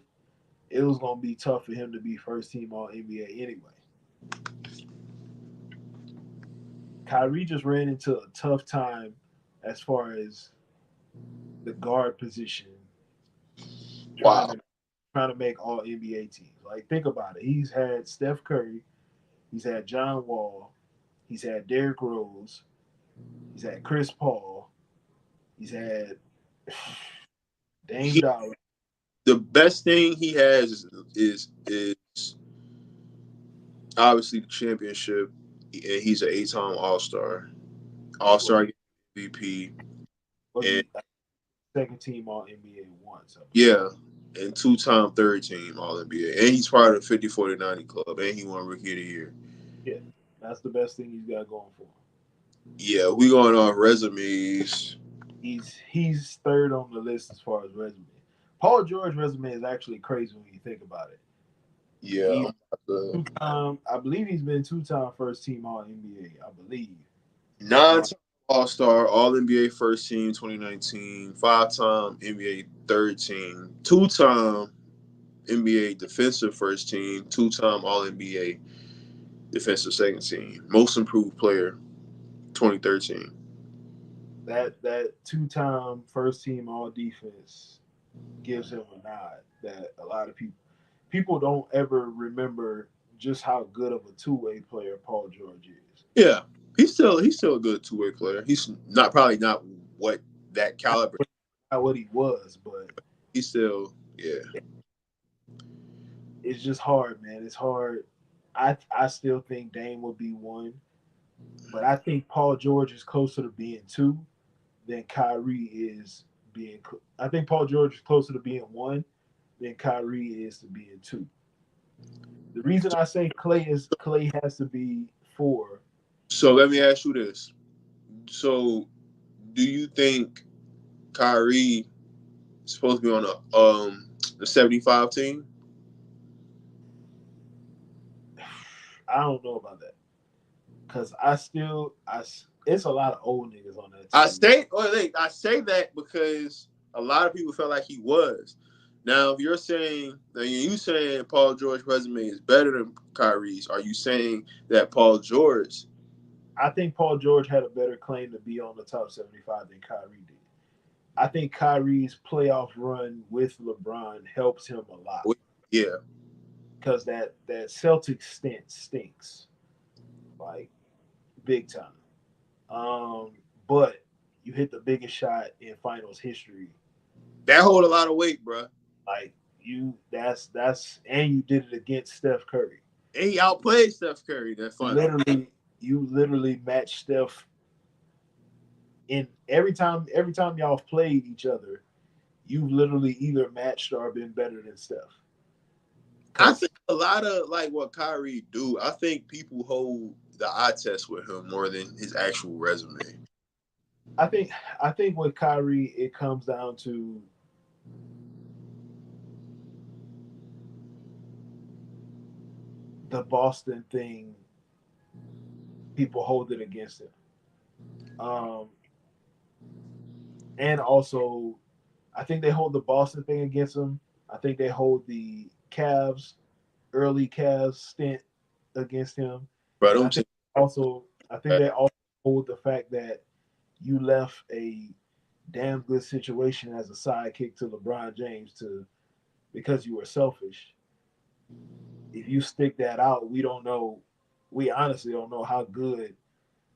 it was gonna be tough for him to be first team All NBA anyway. Kyrie just ran into a tough time as far as the guard position, trying Wow. to trying to make All NBA teams. Like think about it. He's had Steph Curry, he's had John Wall, he's had Derrick Rose, he's had Chris Paul, he's had Dame He, Dollar. the best thing he has is obviously the championship, and he's an 8-time All Well, Star MVP, was and he second team All NBA once? I believe. yeah, and 2-time third team All NBA, and he's part of the 50 40 90 club, and he won Rookie of the Year. Yeah, that's the best thing he's got going for him. Yeah, we going on resumes. He's third on the list as far as resume. Paul George resume is actually crazy when you think about it. Yeah, He's I'm about to, two-time, I believe he's been two-time first team All NBA. I believe. Uh, 9-time All Star, All NBA first team 2019, 5-time NBA third team, 2-time NBA defensive first team, 2-time All NBA defensive second team, most improved player 2013. that two-time first team All Defense gives him a nod that a lot of people don't ever remember just how good of a two-way player Paul George is. Yeah, he's still a good 2-way player. He's not probably not what that caliber. Not what he was, but He's still yeah. it's just hard, man. It's hard. I still think Dame would be one, but I think Paul George is closer to being two than Kyrie is being. I think Paul George is closer to being one than Kyrie is to being two. The reason I say Clay has to be four. So let me ask you this. So do you think Kyrie is supposed to be on the 75 team? I don't know about that because it's a lot of old niggas on that I team. say, oh, wait, I say that because a lot of people felt like he was. Now, if you're saying, now you saying Paul George's resume is better than Kyrie's, are you saying that Paul George? I think Paul George had a better claim to be on the top 75 than Kyrie did. I think Kyrie's playoff run with LeBron helps him a lot Yeah, because that Celtics stint stinks like big time. But you hit the biggest shot in finals history. that hold a lot of weight, bro. Like that's and you did it against Steph Curry. And he outplayed Steph Curry that You final. literally matched Steph in every time y'all have played each other, you've literally either matched or been better than Steph. I Because think a lot of like what Kyrie do, I think people hold the eye test with him more than his actual resume. I think I think with Kyrie it comes down to the Boston thing. People hold it against him, um, and also I think they hold the Boston thing against him. I think they hold the Cavs early Cavs stint against him, Bro, and them teams, I think they also hold the fact that you left a damn good situation as a sidekick to LeBron James to because you were selfish. If you stick that out, we don't know. We honestly don't know how good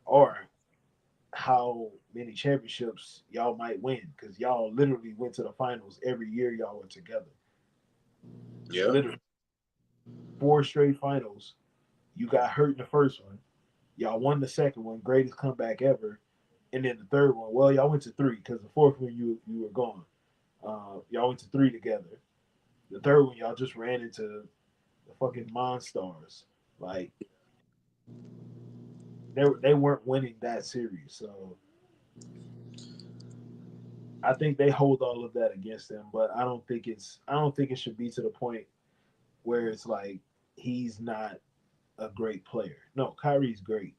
or how many championships y'all might win because y'all literally went to the finals every year y'all were together. yeah. Literally, four straight finals. You got hurt in the first one. Y'all won the second one, greatest comeback ever. And then the third one, well, y'all went to three because the fourth one you were gone. Y'all went to three together. The third one, y'all just ran into the fucking Monstars. Like they weren't winning that series, so I think they hold all of that against them. But I don't think it should be to the point where it's like he's not a great player. No, Kyrie's great.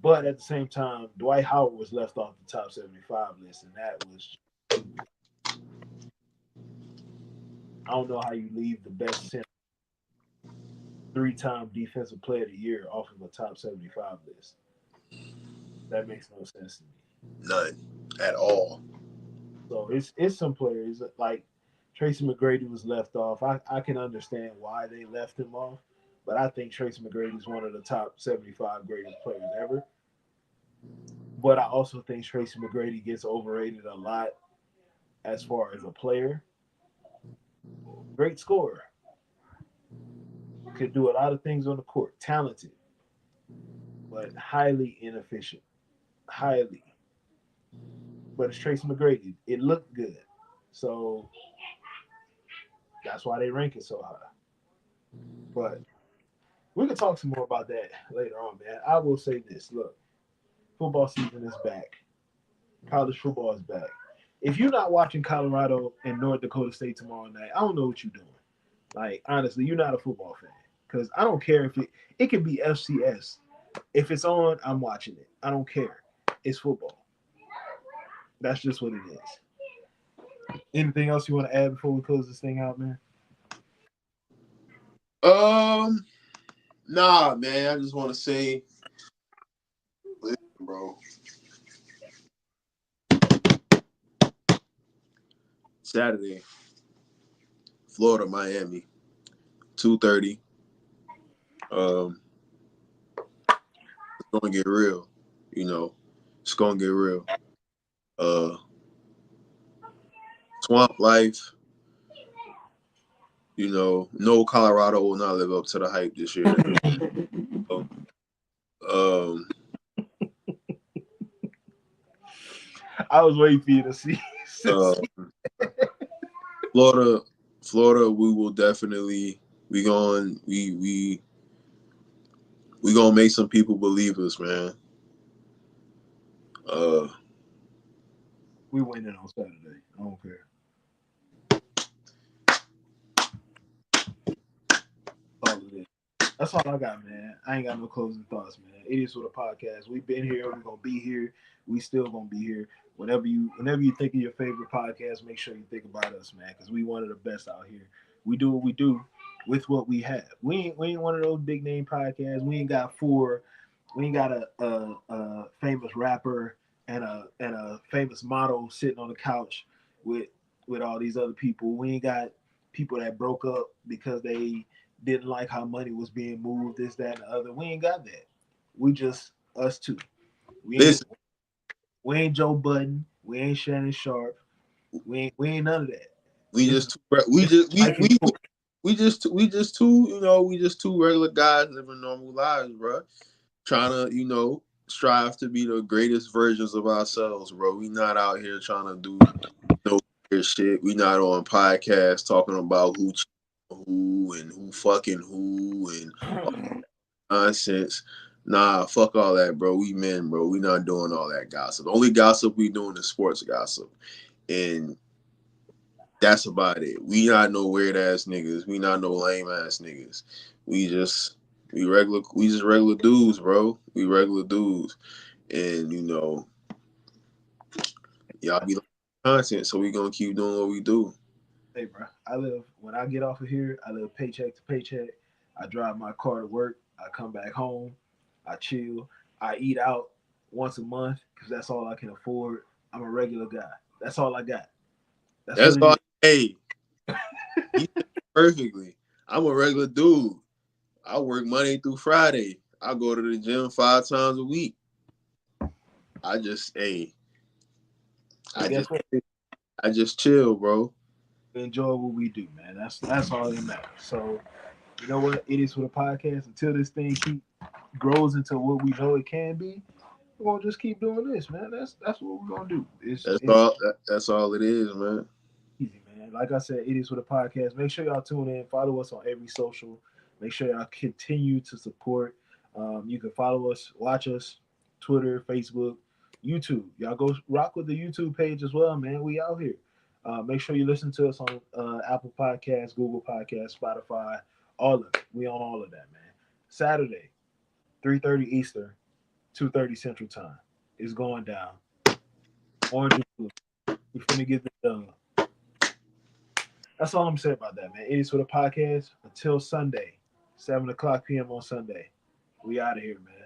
But at the same time, Dwight Howard was left off the top 75 list, and that was I don't know how you leave the best center, three-time defensive player of the year off of a top 75 list. That makes no sense to me. None at all. So it's some players like Tracy McGrady was left off. I can understand why they left him off, but I think Tracy McGrady is one of the top 75 greatest players ever. But I also think Tracy McGrady gets overrated a lot as far as a player. Great scorer, could do a lot of things on the court, talented, but highly inefficient. Highly. But it's Tracy McGrady. It looked good. So that's why they rank it so high. But we can talk some more about that later on, man. I will say this. Look, football season is back. College football is back. If you're not watching Colorado and North Dakota State tomorrow night, I don't know what you're doing. Like, honestly, you're not a football fan. Because I don't care if it could be FCS. If it's on, I'm watching it. I don't care. It's football. That's just what it is. Anything else you want to add before we close this thing out, man? Nah, man. I just want to say, listen, bro. Saturday, Florida, Miami, 2:30. It's gonna get real. You know, it's gonna get real. Uh, Swamp Life. You know, no, Colorado will not live up to the hype this year. So, um, I was waiting for you to see. uh, Florida, we will definitely we gonna make some people believe us, man. Uh, We winning on Saturday. I don't care. All of it. That's all I got, man. I ain't got no closing thoughts, man. It is with a podcast. We've been here. We're gonna be here. We still gonna be here. Whenever you think of your favorite podcast, make sure you think about us, man, because we one of the best out here. We do what we do with what we have. We ain't one of those big name podcasts. We ain't got four. We ain't got a famous rapper and a famous model sitting on the couch with with all these other people. We ain't got people that broke up because they didn't like how money was being moved, this, that, and the other. We ain't got that. We just us two. We ain't listen, we ain't Joe Budden. We ain't Shannon Sharp. We ain't none of that. we This is just we just like we just two, you know, we just two regular guys living normal lives, bro. Trying to, you know, strive to be the greatest versions of ourselves, bro. We not out here trying to do no weird shit. We not on podcasts talking about who and who fucking who and nonsense. Nah, fuck all that, bro. We men, bro. We not doing all that gossip. The only gossip we doing is sports gossip. And that's about it. We not no weird ass niggas. We not no lame ass niggas. We just we just regular dudes, bro. We regular dudes. And you know, y'all be like content, so we gonna keep doing what we do. hey, bro. I live when I get off of here. I live paycheck to paycheck. I drive my car to work. I come back home. I chill. I eat out once a month because that's all I can afford. I'm a regular guy. That's all I got. That's That's what it all. is. Hey, he said it perfectly. I'm a regular dude. I work Monday through Friday. I go to the gym 5 times a week. I just, hey, But I guess just, what? I just chill, bro. We enjoy what we do, man. That's all that matters. So you know what? It is for the podcast. Until this thing grows into what we know it can be, we're gonna just keep doing this, man. That's what we're gonna do. It's That's all it is, man. easy, man. Like I said, it is for the podcast. Make sure y'all tune in. Follow us on every social. Make sure y'all continue to support. You can follow us, watch us, Twitter, Facebook, YouTube. Y'all go rock with the YouTube page as well, man. We out here. Make sure you listen to us on Apple Podcasts, Google Podcasts, Spotify, All of it. We on all of that, man. Saturday, 3:30 Eastern, 2:30 Central Time. It's going down. Orange and blue. We finna get this done. That's all I'm saying about that, man. It is for the podcast. Until Sunday, 7 o'clock p.m. on Sunday. We out of here, man.